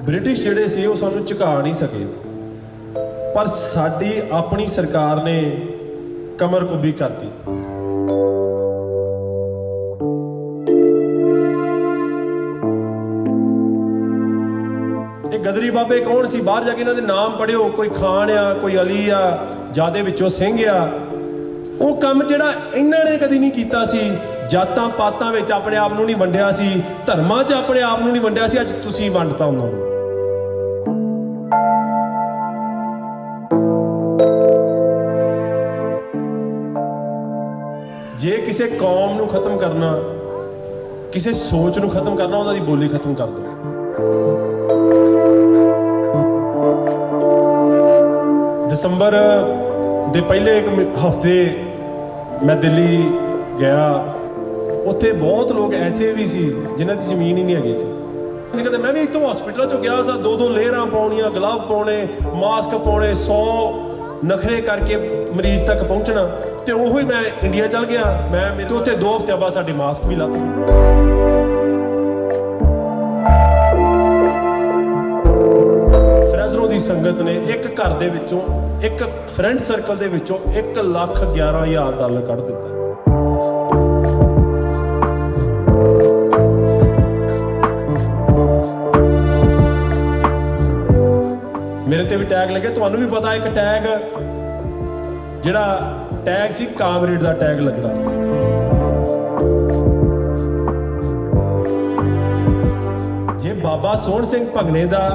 British ਜਿਹੜੇ ਸੀ ਉਹ ਸਾਨੂੰ ਝੁਕਾ ਨਹੀਂ ਸਕੇ, ਪਰ ਸਾਡੀ ਆਪਣੀ ਸਰਕਾਰ ਨੇ ਕਮਰ ਕੁੱਬੀ ਕਰਤੀ। ਇਹ ਗਦਰੀ ਬਾਬੇ ਕੌਣ ਸੀ? ਬਾਹਰ ਜਾ ਕੇ ਇਹਨਾਂ ਦੇ ਨਾਮ ਪੜ੍ਹਿਓ, ਕੋਈ ਖਾਨ ਆ, ਕੋਈ ਅਲੀ ਆ, ਜਾਦੇ ਵਿੱਚੋਂ ਸਿੰਘ ਆ। ਉਹ ਕੰਮ ਜਿਹੜਾ ਇਹਨਾਂ ਨੇ ਕਦੀ ਨਹੀਂ ਕੀਤਾ ਸੀ। ਜਾਤਾਂ ਪਾਤਾਂ ਵਿੱਚ ਆਪਣੇ ਆਪ ਨੂੰ ਨਹੀਂ ਵੰਡਿਆ ਸੀ, ਧਰਮਾਂ 'ਚ ਆਪਣੇ ਆਪ ਨੂੰ ਨਹੀਂ ਵੰਡਿਆ ਸੀ। ਅੱਜ ਤੁਸੀਂ ਵੰਡਤਾ ਉਹਨਾਂ ਨੂੰ। ਜੇ ਕਿਸੇ ਕੌਮ ਨੂੰ ਖਤਮ ਕਰਨਾ, ਕਿਸੇ ਸੋਚ ਨੂੰ ਖਤਮ ਕਰਨਾ, ਉਹਨਾਂ ਦੀ ਬੋਲੀ ਖਤਮ ਕਰ ਦਿਓ। ਦਸੰਬਰ ਦੇ ਪਹਿਲੇ ਇੱਕ ਹਫ਼ਤੇ मैं दिल्ली गया, उत्थे बहुत लोग ऐसे भी सी जिन्हां दी जमीन ही नहीं हैगी सी। कहते मैं भी इतों हॉस्पिटल चों गया सा, 2-2 लेयरां पाउणियां, गलव पाउणे, मास्क पाउणे, 100 नखरे करके मरीज तक पहुंचना। ते ओहो ही मैं इंडिया चल गया। मैं मेरे उत्थे 2 हफ्ते बाद साडे मास्क भी लथ गए। ਦੀ ਸੰਗਤ ਨੇ ਇੱਕ ਘਰ ਦੇ ਵਿੱਚੋਂ, ਇੱਕ ਫਰੈਂਡ ਸਰਕਲ ਦੇ ਵਿੱਚੋਂ $1,11,000 ਕੱਢ ਦਿੱਤਾ। ਮੇਰੇ ਤੇ ਵੀ ਟੈਗ ਲੱਗੇ। ਤੁਹਾਨੂੰ ਵੀ ਪਤਾ ਇੱਕ ਟੈਗ, ਜਿਹੜਾ ਟੈਗ ਸੀ ਕਾਮਰੇਡ ਦਾ ਟੈਗ ਲੱਗਦਾ। ਜੇ ਬਾਬਾ ਸੋਹਣ ਸਿੰਘ ਭੰਗਣੇ ਦਾ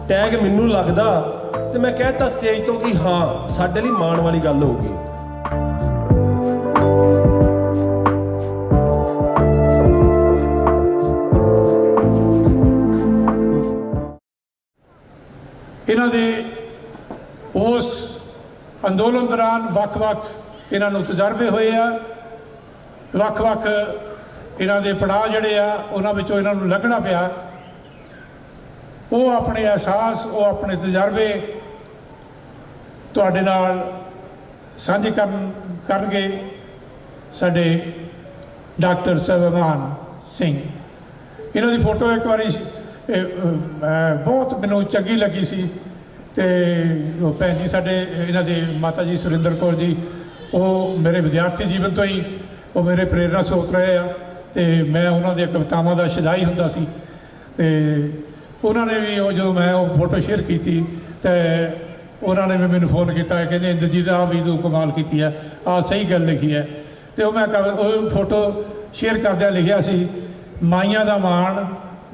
टैग मैनू लगता तो मैं कहता स्टेज तो कि हाँ साडे लई माण वाली गल होगी। इन्हां दे उस अंदोलन दौरान वख-वख इन्हां नूं तजर्बे होए आ, वख-वख इन्हां दे पड़ाव जिहड़े आ उन्हां विचों इन्हां नूं लंघना पिया। वो अपने एहसास, वो अपने तजर्बे तुहाडे नाल सांझे करनगे साडे डॉक्टर सलमान सिंह। इन्हां दी फोटो एक बारी बहुत मैनूं चंगी लगी सी। ते भैन जी साडे इन्हां दे माता जी सुरिंदर कौर जी, वो मेरे विद्यार्थी जीवन तो ही वो मेरे प्रेरणा स्रोत रहे आ। ते मैं उन्हां दी कवितावां दा शदाई हुंदा सी। ते उन्होंने भी वो जो मैं वो फोटो शेयर की थी, तो उन्होंने भी मैंने फोन किया, कहते इंद्रजीत आ भी तू कमाल की है, आ सही गल लिखी है। तो मैं फोटो शेयर करदे लिखिया सी माइयां दा मान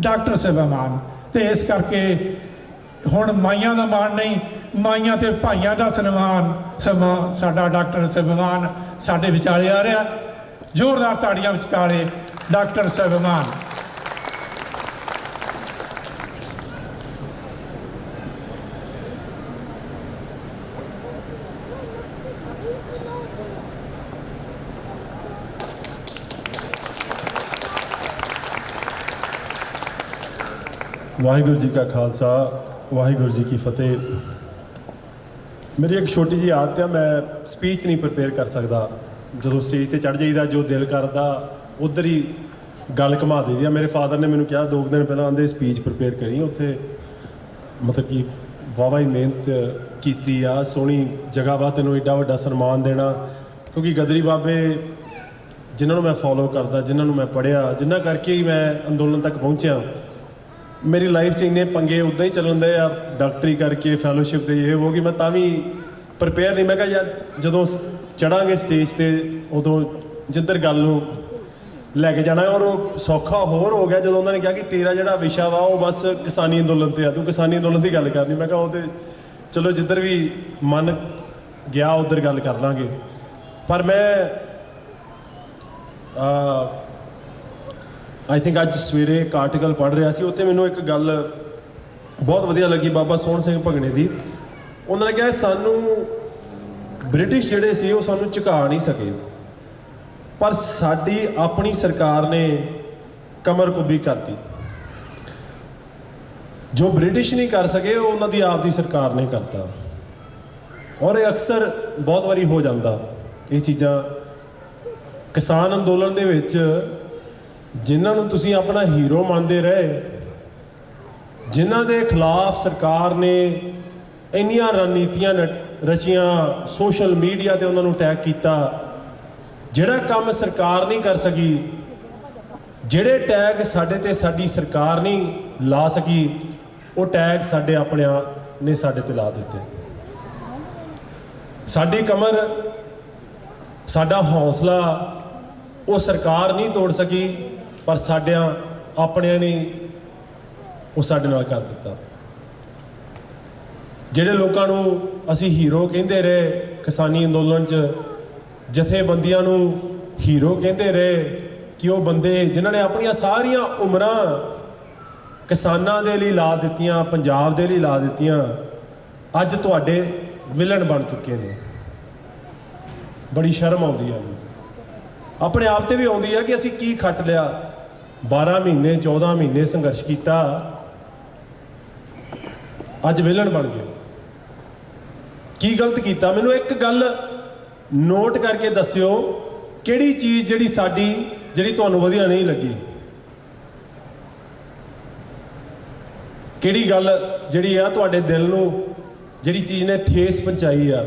डॉक्टर सलमान। तो इस करके हुण माइयां दा मान नहीं, माइयां ते भाइयां दा सन्मान साडा डॉक्टर सलमान साडे विचाले आ रहा। जोरदार ताड़ियां विचकारे डॉक्टर सलमान। वाहिगुरू जी का खालसा, वाहिगुरू जी की फतेह। मेरी एक छोटी जी आदत है, मैं स्पीच नहीं प्रिपेयर कर सकता। जो स्टेज पर चढ़ जाइदा, जो दिल करता उधर ही गल घुमा दी दी। मेरे फादर ने मैंने कहा 2 दिन पहले आंदे स्पीच प्रिपेयर करी। उत्थे मतलब कि वाहवा ही मेहनत की आ, सोहनी जगह वा तेनों एडा वड्डा सन्मान देना। क्योंकि गदरी बाबे जिन्होंने मैं फॉलो करता, जिन्होंने मैं पढ़िया, जिन्हों करके ही मैं अंदोलन तक पहुँचा। मेरी लाइफ च इन्ने पंगे उदा ही चलन दे आ, डॉक्टरी करके फैलोशिप दे ये वो कि मैं तां भी प्रिपेयर नहीं। मैं कहा यार जदों चढ़ांगे स्टेज ते उदों जिधर गल नूं लैके जाना। और सौखा होर हो गया जो उन्होंने कहा कि तेरा जिहड़ा विशा वा वो बस किसानी अंदोलन ते आ, तू किसानी अंदोलन की गल करनी। मैं कहा वो तो चलो जिधर भी मन गया उधर गल कर लांगे। पर मैं आई थिंक अज सवेरे एक आर्टिकल पढ़ रहा सी, उत्थे मैनूं एक गल बहुत वधिया लगी बाबा सोहण सिंह भंगणे दी। उन्होंने कहा सानू ब्रिटिश जिहड़े सी वो सानू झुका नहीं सके, पर साडी अपनी सरकार ने कमर कुब्बी करती। जो ब्रिटिश नहीं कर सके वो उन्हां दी आप दी सरकार ने करता। और ये अक्सर बहुत बारी हो जाता ये चीज़ां। किसान अंदोलन दे विच जिन्हां नूं तुसीं अपना हीरो मानते रहे ਜਿਨ੍ਹਾਂ ਦੇ ਖਿਲਾਫ ਸਰਕਾਰ ਨੇ ਇੰਨੀਆਂ ਰਣਨੀਤੀਆਂ ਰਚੀਆਂ, ਸੋਸ਼ਲ ਮੀਡੀਆ ਤੇ ਉਹਨਾਂ ਨੂੰ ਅਟੈਕ ਕੀਤਾ, ਜਿਹੜਾ ਕੰਮ ਸਰਕਾਰ ਨਹੀਂ ਕਰ ਸਕੀ, ਜਿਹੜੇ ਟੈਗ ਸਾਡੇ ਤੇ ਸਾਡੀ ਸਰਕਾਰ ਨਹੀਂ ਲਾ ਸਕੀ, ਉਹ ਟੈਗ ਸਾਡੇ ਆਪਣਿਆਂ ਨੇ ਸਾਡੇ ਤੇ ਲਾ ਦਿੱਤੇ। ਸਾਡੀ ਕਮਰ, ਸਾਡਾ ਹੌਸਲਾ ਉਹ ਸਰਕਾਰ ਨਹੀਂ ਤੋੜ ਸਕੀ, ਪਰ ਸਾਡਿਆਂ ਆਪਣਿਆਂ ਨੇ ਉਹ ਸਾਡੇ ਨਾਲ ਕਰ ਦਿੱਤਾ। ਜਿਹੜੇ ਲੋਕਾਂ ਨੂੰ ਅਸੀਂ ਹੀਰੋ ਕਹਿੰਦੇ ਰਹੇ ਕਿਸਾਨੀ ਅੰਦੋਲਨ 'ਚ, ਜਥੇਬੰਦੀਆਂ ਨੂੰ ਹੀਰੋ ਕਹਿੰਦੇ ਰਹੇ ਕਿ ਉਹ ਬੰਦੇ ਜਿਨ੍ਹਾਂ ਨੇ ਆਪਣੀਆਂ ਸਾਰੀਆਂ ਉਮਰਾਂ ਕਿਸਾਨਾਂ ਦੇ ਲਈ ਲਾ ਦਿੱਤੀਆਂ, ਪੰਜਾਬ ਦੇ ਲਈ ਲਾ ਦਿੱਤੀਆਂ, ਅੱਜ ਤੁਹਾਡੇ ਵਿਲਨ ਬਣ ਚੁੱਕੇ ਨੇ। ਬੜੀ ਸ਼ਰਮ ਆਉਂਦੀ ਹੈ, ਆਪਣੇ ਆਪ ਤੇ ਵੀ ਆਉਂਦੀ ਹੈ ਕਿ ਅਸੀਂ ਕੀ ਖੱਟ ਲਿਆ। 12 ਮਹੀਨੇ 14 ਮਹੀਨੇ ਸੰਘਰਸ਼ ਕੀਤਾ, ਅੱਜ ਵਿਲਨ ਬਣ ਗਏ। ਕੀ ਗਲਤ ਕੀਤਾ? ਮੈਨੂੰ ਇੱਕ ਗੱਲ ਨੋਟ ਕਰਕੇ ਦੱਸਿਓ, ਕਿਹੜੀ ਚੀਜ਼ ਜਿਹੜੀ ਤੁਹਾਨੂੰ ਵਧੀਆ ਨਹੀਂ ਲੱਗੀ? ਕਿਹੜੀ ਗੱਲ ਜਿਹੜੀ ਆ ਤੁਹਾਡੇ ਦਿਲ ਨੂੰ, ਜਿਹੜੀ ਚੀਜ਼ ਨੇ ਠੇਸ ਪਹੁੰਚਾਈ ਆ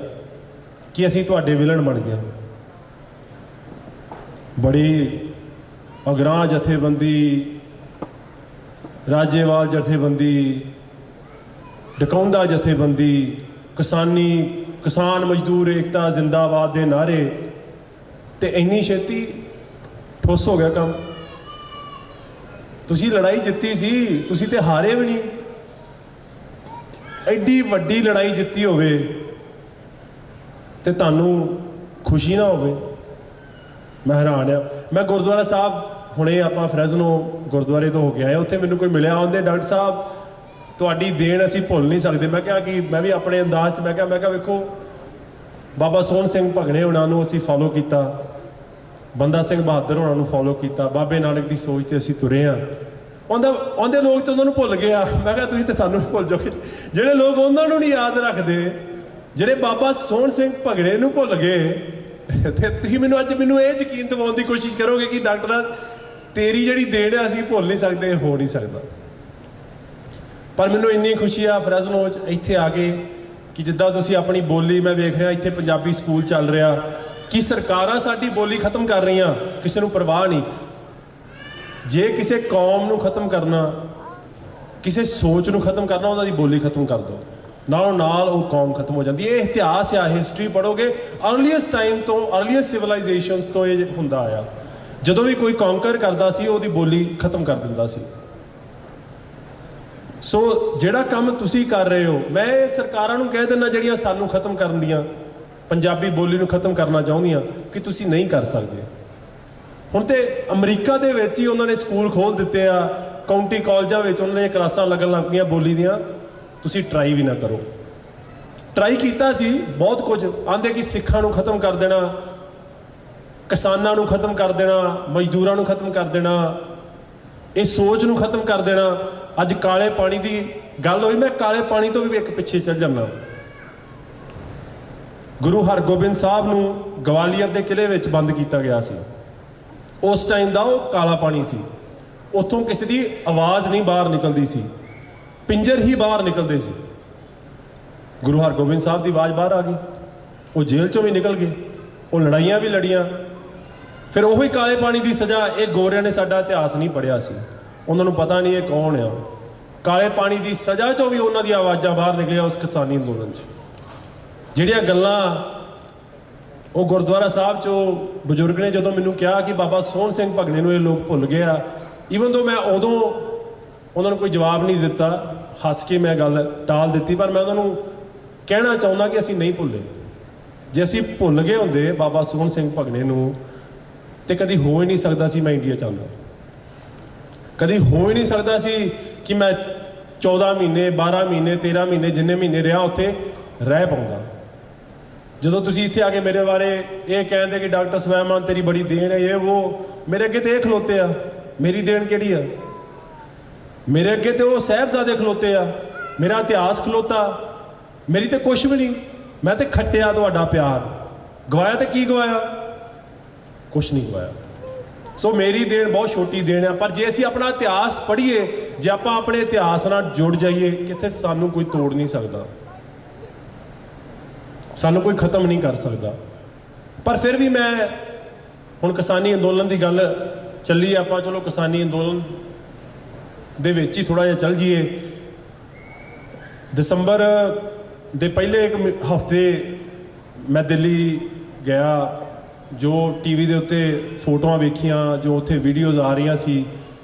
ਕਿ ਅਸੀਂ ਤੁਹਾਡੇ ਵਿਲਨ ਬਣ ਗਏ? ਬੜੀ ਅਗਰਾਂ ਜਥੇਬੰਦੀ, ਰਾਜੇਵਾਲ ਜਥੇਬੰਦੀ, ਡਕਾਉਂਦਾ ਜਥੇਬੰਦੀ, ਕਿਸਾਨ ਮਜ਼ਦੂਰ ਏਕਤਾ ਜ਼ਿੰਦਾਬਾਦ ਦੇ ਨਾਰੇ, ਤੇ ਇੰਨੀ ਛੇਤੀ ਠੁੱਸ ਹੋ ਗਿਆ ਕੰਮ। ਤੁਸੀਂ ਲੜਾਈ ਜਿੱਤੀ ਸੀ, ਤੁਸੀਂ ਤੇ ਹਾਰੇ ਵੀ ਨਹੀਂ। ਐਡੀ ਵੱਡੀ ਲੜਾਈ ਜਿੱਤੀ ਹੋਵੇ ਤੇ ਤੁਹਾਨੂੰ ਖੁਸ਼ੀ ਨਾ ਹੋਵੇ, ਮੈਂ ਹੈਰਾਨ ਆ। ਮੈਂ ਗੁਰਦੁਆਰਾ ਸਾਹਿਬ, ਹੁਣੇ ਆਪਾਂ ਫਰੈਜ਼ਨੋ ਗੁਰਦੁਆਰੇ ਤੋਂ ਹੋ ਕੇ ਆਏ, ਉੱਥੇ ਮੈਨੂੰ ਕੋਈ ਮਿਲਿਆ, ਆਉਂਦੇ ਡਾਕਟਰ ਸਾਹਿਬ ਤੁਹਾਡੀ ਦੇਣ ਅਸੀਂ ਭੁੱਲ ਨਹੀਂ ਸਕਦੇ। ਮੈਂ ਕਿਹਾ ਕਿ ਮੈਂ ਵੀ ਆਪਣੇ ਅੰਦਾਜ਼ 'ਚ ਮੈਂ ਕਿਹਾ ਵੇਖੋ, ਬਾਬਾ ਸੋਹਣ ਸਿੰਘ ਭਗਨੇ ਉਹਨਾਂ ਨੂੰ ਅਸੀਂ ਫੋਲੋ ਕੀਤਾ, ਬੰਦਾ ਸਿੰਘ ਬਹਾਦਰ ਉਹਨਾਂ ਨੂੰ ਫੋਲੋ ਕੀਤਾ, ਬਾਬੇ ਨਾਨਕ ਦੀ ਸੋਚ ਤੇ ਅਸੀਂ ਤੁਰੇ ਹਾਂ। ਉਹਦੇ ਲੋਕ ਤਾਂ ਉਹਨਾਂ ਨੂੰ ਭੁੱਲ ਗਏ ਆ। ਮੈਂ ਕਿਹਾ ਤੁਸੀਂ ਤੇ ਸਾਨੂੰ ਭੁੱਲ ਜਾਓਗੇ। ਜਿਹੜੇ ਲੋਕ ਉਹਨਾਂ ਨੂੰ ਨਹੀਂ ਯਾਦ ਰੱਖਦੇ, ਜਿਹੜੇ ਬਾਬਾ ਸੋਹਣ ਸਿੰਘ ਭਗਨੇ ਨੂੰ ਭੁੱਲ ਗਏ, ਤੇ ਤੁਸੀਂ ਮੈਨੂੰ ਇਹ ਯਕੀਨ ਦਿਵਾਉਣ ਦੀ ਕੋਸ਼ਿਸ਼ ਕਰੋਗੇ ਕਿ ਡਾਕਟਰਾਂ ਤੇਰੀ ਜਿਹੜੀ ਦੇਣ ਹੈ ਅਸੀਂ ਭੁੱਲ ਨਹੀਂ ਸਕਦੇ, ਹੋ ਨਹੀਂ ਸਕਦਾ। ਪਰ ਮੈਨੂੰ ਇੰਨੀ ਖੁਸ਼ੀ ਆ ਫਰੈਜ਼ਨੋ 'ਚ ਇੱਥੇ ਆ ਕੇ ਕਿ ਜਿੱਦਾਂ ਤੁਸੀਂ ਆਪਣੀ ਬੋਲੀ, ਮੈਂ ਵੇਖ ਰਿਹਾ ਇੱਥੇ ਪੰਜਾਬੀ ਸਕੂਲ ਚੱਲ ਰਿਹਾ, ਕਿ ਸਰਕਾਰਾਂ ਸਾਡੀ ਬੋਲੀ ਖਤਮ ਕਰ ਰਹੀਆਂ, ਕਿਸੇ ਨੂੰ ਪਰਵਾਹ ਨਹੀਂ। ਜੇ ਕਿਸੇ ਕੌਮ ਨੂੰ ਖਤਮ ਕਰਨਾ, ਕਿਸੇ ਸੋਚ ਨੂੰ ਖਤਮ ਕਰਨਾ, ਉਹਨਾਂ ਦੀ ਬੋਲੀ ਖਤਮ ਕਰ ਦਿਓ, ਨਾਲੋਂ ਨਾਲ ਉਹ ਕੌਮ ਖਤਮ ਹੋ ਜਾਂਦੀ ਹੈ। ਇਹ ਇਤਿਹਾਸ ਆ, ਹਿਸਟਰੀ ਪੜ੍ਹੋਗੇ, ਅਰਲੀਐਸਟ ਟਾਈਮ ਤੋਂ, ਅਰਲੀਐਸਟ ਸਿਵਲਾਈਜੇਸ਼ਨਸ ਤੋਂ ਇਹ ਹੁੰਦਾ ਆਇਆ। ਜਦੋਂ ਵੀ ਕੋਈ ਕੌਂਕਰ ਕਰਦਾ ਸੀ, ਉਹਦੀ ਬੋਲੀ ਖਤਮ ਕਰ ਦਿੰਦਾ ਸੀ। ਸੋ ਜਿਹੜਾ ਕੰਮ ਤੁਸੀਂ ਕਰ ਰਹੇ ਹੋ, ਮੈਂ ਇਹ ਸਰਕਾਰਾਂ ਨੂੰ ਕਹਿ ਦਿੰਦਾ ਜਿਹੜੀਆਂ ਸਾਨੂੰ ਖਤਮ ਕਰਨ ਦੀਆਂ, ਪੰਜਾਬੀ ਬੋਲੀ ਨੂੰ ਖਤਮ ਕਰਨਾ ਚਾਹੁੰਦੀਆਂ, ਕਿ ਤੁਸੀਂ ਨਹੀਂ ਕਰ ਸਕਦੇ। ਹੁਣ ਤੇ ਅਮਰੀਕਾ ਦੇ ਵਿੱਚ ਹੀ ਉਹਨਾਂ ਨੇ ਸਕੂਲ ਖੋਲ੍ਹ ਦਿੱਤੇ ਆ, ਕਾਉਂਟੀ ਕਾਲਜਾਂ ਵਿੱਚ ਉਹਨਾਂ ਦੀਆਂ ਕਲਾਸਾਂ ਲੱਗਣ ਲੱਗ ਪਈਆਂ ਬੋਲੀ ਦੀਆਂ। ਤੁਸੀਂ ਟਰਾਈ ਵੀ ਨਾ ਕਰੋ। ਟਰਾਈ ਕੀਤਾ ਸੀ ਬਹੁਤ ਕੁਝ, ਆਂਦੇ ਕਿ ਸਿੱਖਾਂ ਨੂੰ ਖਤਮ ਕਰ ਦੇਣਾ, ਕਿਸਾਨਾਂ ਨੂੰ ਖਤਮ ਕਰ ਦੇਣਾ, ਮਜ਼ਦੂਰਾਂ ਨੂੰ ਖਤਮ ਕਰ ਦੇਣਾ, ਇਹ ਸੋਚ ਨੂੰ ਖਤਮ ਕਰ ਦੇਣਾ। ਅੱਜ ਕਾਲੇ ਪਾਣੀ ਦੀ ਗੱਲ ਹੋਈ, ਮੈਂ ਕਾਲੇ ਪਾਣੀ ਤੋਂ ਵੀ ਇੱਕ ਪਿੱਛੇ ਚੱਲ ਜਾਂਦਾ। ਗੁਰੂ ਹਰਗੋਬਿੰਦ ਸਾਹਿਬ ਨੂੰ ਗਵਾਲੀਅਰ ਦੇ ਕਿਲੇ ਵਿੱਚ ਬੰਦ ਕੀਤਾ ਗਿਆ ਸੀ। ਉਸ ਟਾਈਮ ਦਾ ਉਹ ਕਾਲਾ ਪਾਣੀ ਸੀ, ਉੱਥੋਂ ਕਿਸੇ ਦੀ ਆਵਾਜ਼ ਨਹੀਂ ਬਾਹਰ ਨਿਕਲਦੀ ਸੀ, ਪਿੰਜਰ ਹੀ ਬਾਹਰ ਨਿਕਲਦੇ ਸੀ। ਗੁਰੂ ਹਰਗੋਬਿੰਦ ਸਾਹਿਬ ਦੀ ਆਵਾਜ਼ ਬਾਹਰ ਆ ਗਈ, ਉਹ ਜੇਲ੍ਹ ਚੋਂ ਵੀ ਨਿਕਲ ਗਏ, ਉਹ ਲੜਾਈਆਂ ਵੀ ਲੜੀਆਂ। ਫਿਰ ਉਹੀ ਕਾਲੇ ਪਾਣੀ ਦੀ ਸਜ਼ਾ। ਇਹ ਗੋਰਿਆਂ ਨੇ ਸਾਡਾ ਇਤਿਹਾਸ ਨਹੀਂ ਪੜ੍ਹਿਆ ਸੀ, ਉਹਨਾਂ ਨੂੰ ਪਤਾ ਨਹੀਂ ਇਹ ਕੌਣ ਆ। ਕਾਲੇ ਪਾਣੀ ਦੀ ਸਜ਼ਾ ਚੋਂ ਵੀ ਉਹਨਾਂ ਦੀਆਂ ਆਵਾਜ਼ਾਂ ਬਾਹਰ ਨਿਕਲੀਆਂ ਉਸ ਕਿਸਾਨੀ ਅੰਦੋਲਨ 'ਚ। ਜਿਹੜੀਆਂ ਗੱਲਾਂ ਉਹ ਗੁਰਦੁਆਰਾ ਸਾਹਿਬ 'ਚੋਂ ਬਜ਼ੁਰਗ ਨੇ ਜਦੋਂ ਮੈਨੂੰ ਕਿਹਾ ਕਿ ਬਾਬਾ ਸੋਹਣ ਸਿੰਘ ਭਗਨੇ ਨੂੰ ਇਹ ਲੋਕ ਭੁੱਲ ਗਏ ਆ, ਈਵਨ ਦੋ ਮੈਂ ਉਦੋਂ ਉਹਨਾਂ ਨੂੰ ਕੋਈ ਜਵਾਬ ਨਹੀਂ ਦਿੱਤਾ, ਹੱਸ ਕੇ ਮੈਂ ਗੱਲ ਟਾਲ ਦਿੱਤੀ, ਪਰ ਮੈਂ ਉਹਨਾਂ ਨੂੰ ਕਹਿਣਾ ਚਾਹੁੰਦਾ ਕਿ ਅਸੀਂ ਨਹੀਂ ਭੁੱਲੇ। ਜੇ ਅਸੀਂ ਭੁੱਲ ਗਏ ਹੁੰਦੇ ਬਾਬਾ ਸੋਹਣ ਸਿੰਘ ਭਗਨੇ ਨੂੰ, ਤੇ ਕਦੀ ਹੋ ਹੀ ਨਹੀਂ ਸਕਦਾ ਸੀ ਮੈਂ ਇੰਡੀਆ 'ਚ ਆਉਂਦਾ, ਕਦੀ ਹੋ ਹੀ ਨਹੀਂ ਸਕਦਾ ਸੀ ਕਿ ਮੈਂ 14 ਮਹੀਨੇ 12 ਮਹੀਨੇ 13 ਮਹੀਨੇ ਜਿੰਨੇ ਮਹੀਨੇ ਰਿਹਾ ਉੱਥੇ ਰਹਿ ਪਾਉਂਦਾ। ਜਦੋਂ ਤੁਸੀਂ ਇੱਥੇ ਆ ਕੇ ਮੇਰੇ ਬਾਰੇ ਇਹ ਕਹਿੰਦੇ ਕਿ ਡਾਕਟਰ ਸੁਲੈਮਾਨ ਤੇਰੀ ਬੜੀ ਦੇਣ ਹੈ, ਇਹ ਉਹ, ਮੇਰੇ ਅੱਗੇ ਤੇ ਇਹ ਖਲੋਤੇ ਆ। ਮੇਰੀ ਦੇਣ ਕਿਹੜੀ ਆ? ਮੇਰੇ ਅੱਗੇ ਤੇ ਉਹ ਸਾਹਿਬਜ਼ਾਦੇ ਖਲੋਤੇ ਆ, ਮੇਰਾ ਇਤਿਹਾਸ ਖਲੋਤਾ, ਮੇਰੀ ਤੇ ਕੁਛ ਵੀ ਨਹੀਂ। ਮੈਂ ਤੇ ਖੱਟਿਆ ਤੁਹਾਡਾ ਪਿਆਰ, ਗਵਾਇਆ ਤੇ ਕੀ ਗਵਾਇਆ? ਕੁਛ ਨਹੀਂ ਗਵਾਇਆ। ਸੋ ਮੇਰੀ ਦੇਣ ਬਹੁਤ ਛੋਟੀ ਦੇਣ ਆ, ਪਰ ਜੇ ਅਸੀਂ ਆਪਣਾ ਇਤਿਹਾਸ ਪੜ੍ਹੀਏ, ਜੇ ਆਪਾਂ ਆਪਣੇ ਇਤਿਹਾਸ ਨਾਲ ਜੁੜ ਜਾਈਏ, ਕਿਤੇ ਸਾਨੂੰ ਕੋਈ ਤੋੜ ਨਹੀਂ ਸਕਦਾ, ਸਾਨੂੰ ਕੋਈ ਖਤਮ ਨਹੀਂ ਕਰ ਸਕਦਾ। ਪਰ ਫਿਰ ਵੀ ਮੈਂ ਹੁਣ ਕਿਸਾਨੀ ਅੰਦੋਲਨ ਦੀ ਗੱਲ ਚੱਲੀ, ਆਪਾਂ ਚਲੋ ਕਿਸਾਨੀ ਅੰਦੋਲਨ ਦੇ ਵਿੱਚ ਹੀ ਥੋੜ੍ਹਾ ਜਿਹਾ ਚੱਲ ਜਾਈਏ। ਦਸੰਬਰ ਦੇ ਪਹਿਲੇ ਇੱਕ ਹਫ਼ਤੇ ਮੈਂ ਦਿੱਲੀ ਗਿਆ, ਜੋ ਟੀਵੀ ਦੇ ਉੱਤੇ ਫੋਟੋਆਂ ਵੇਖੀਆਂ, ਜੋ ਉੱਥੇ ਵੀਡੀਓਜ਼ ਆ ਰਹੀਆਂ ਸੀ,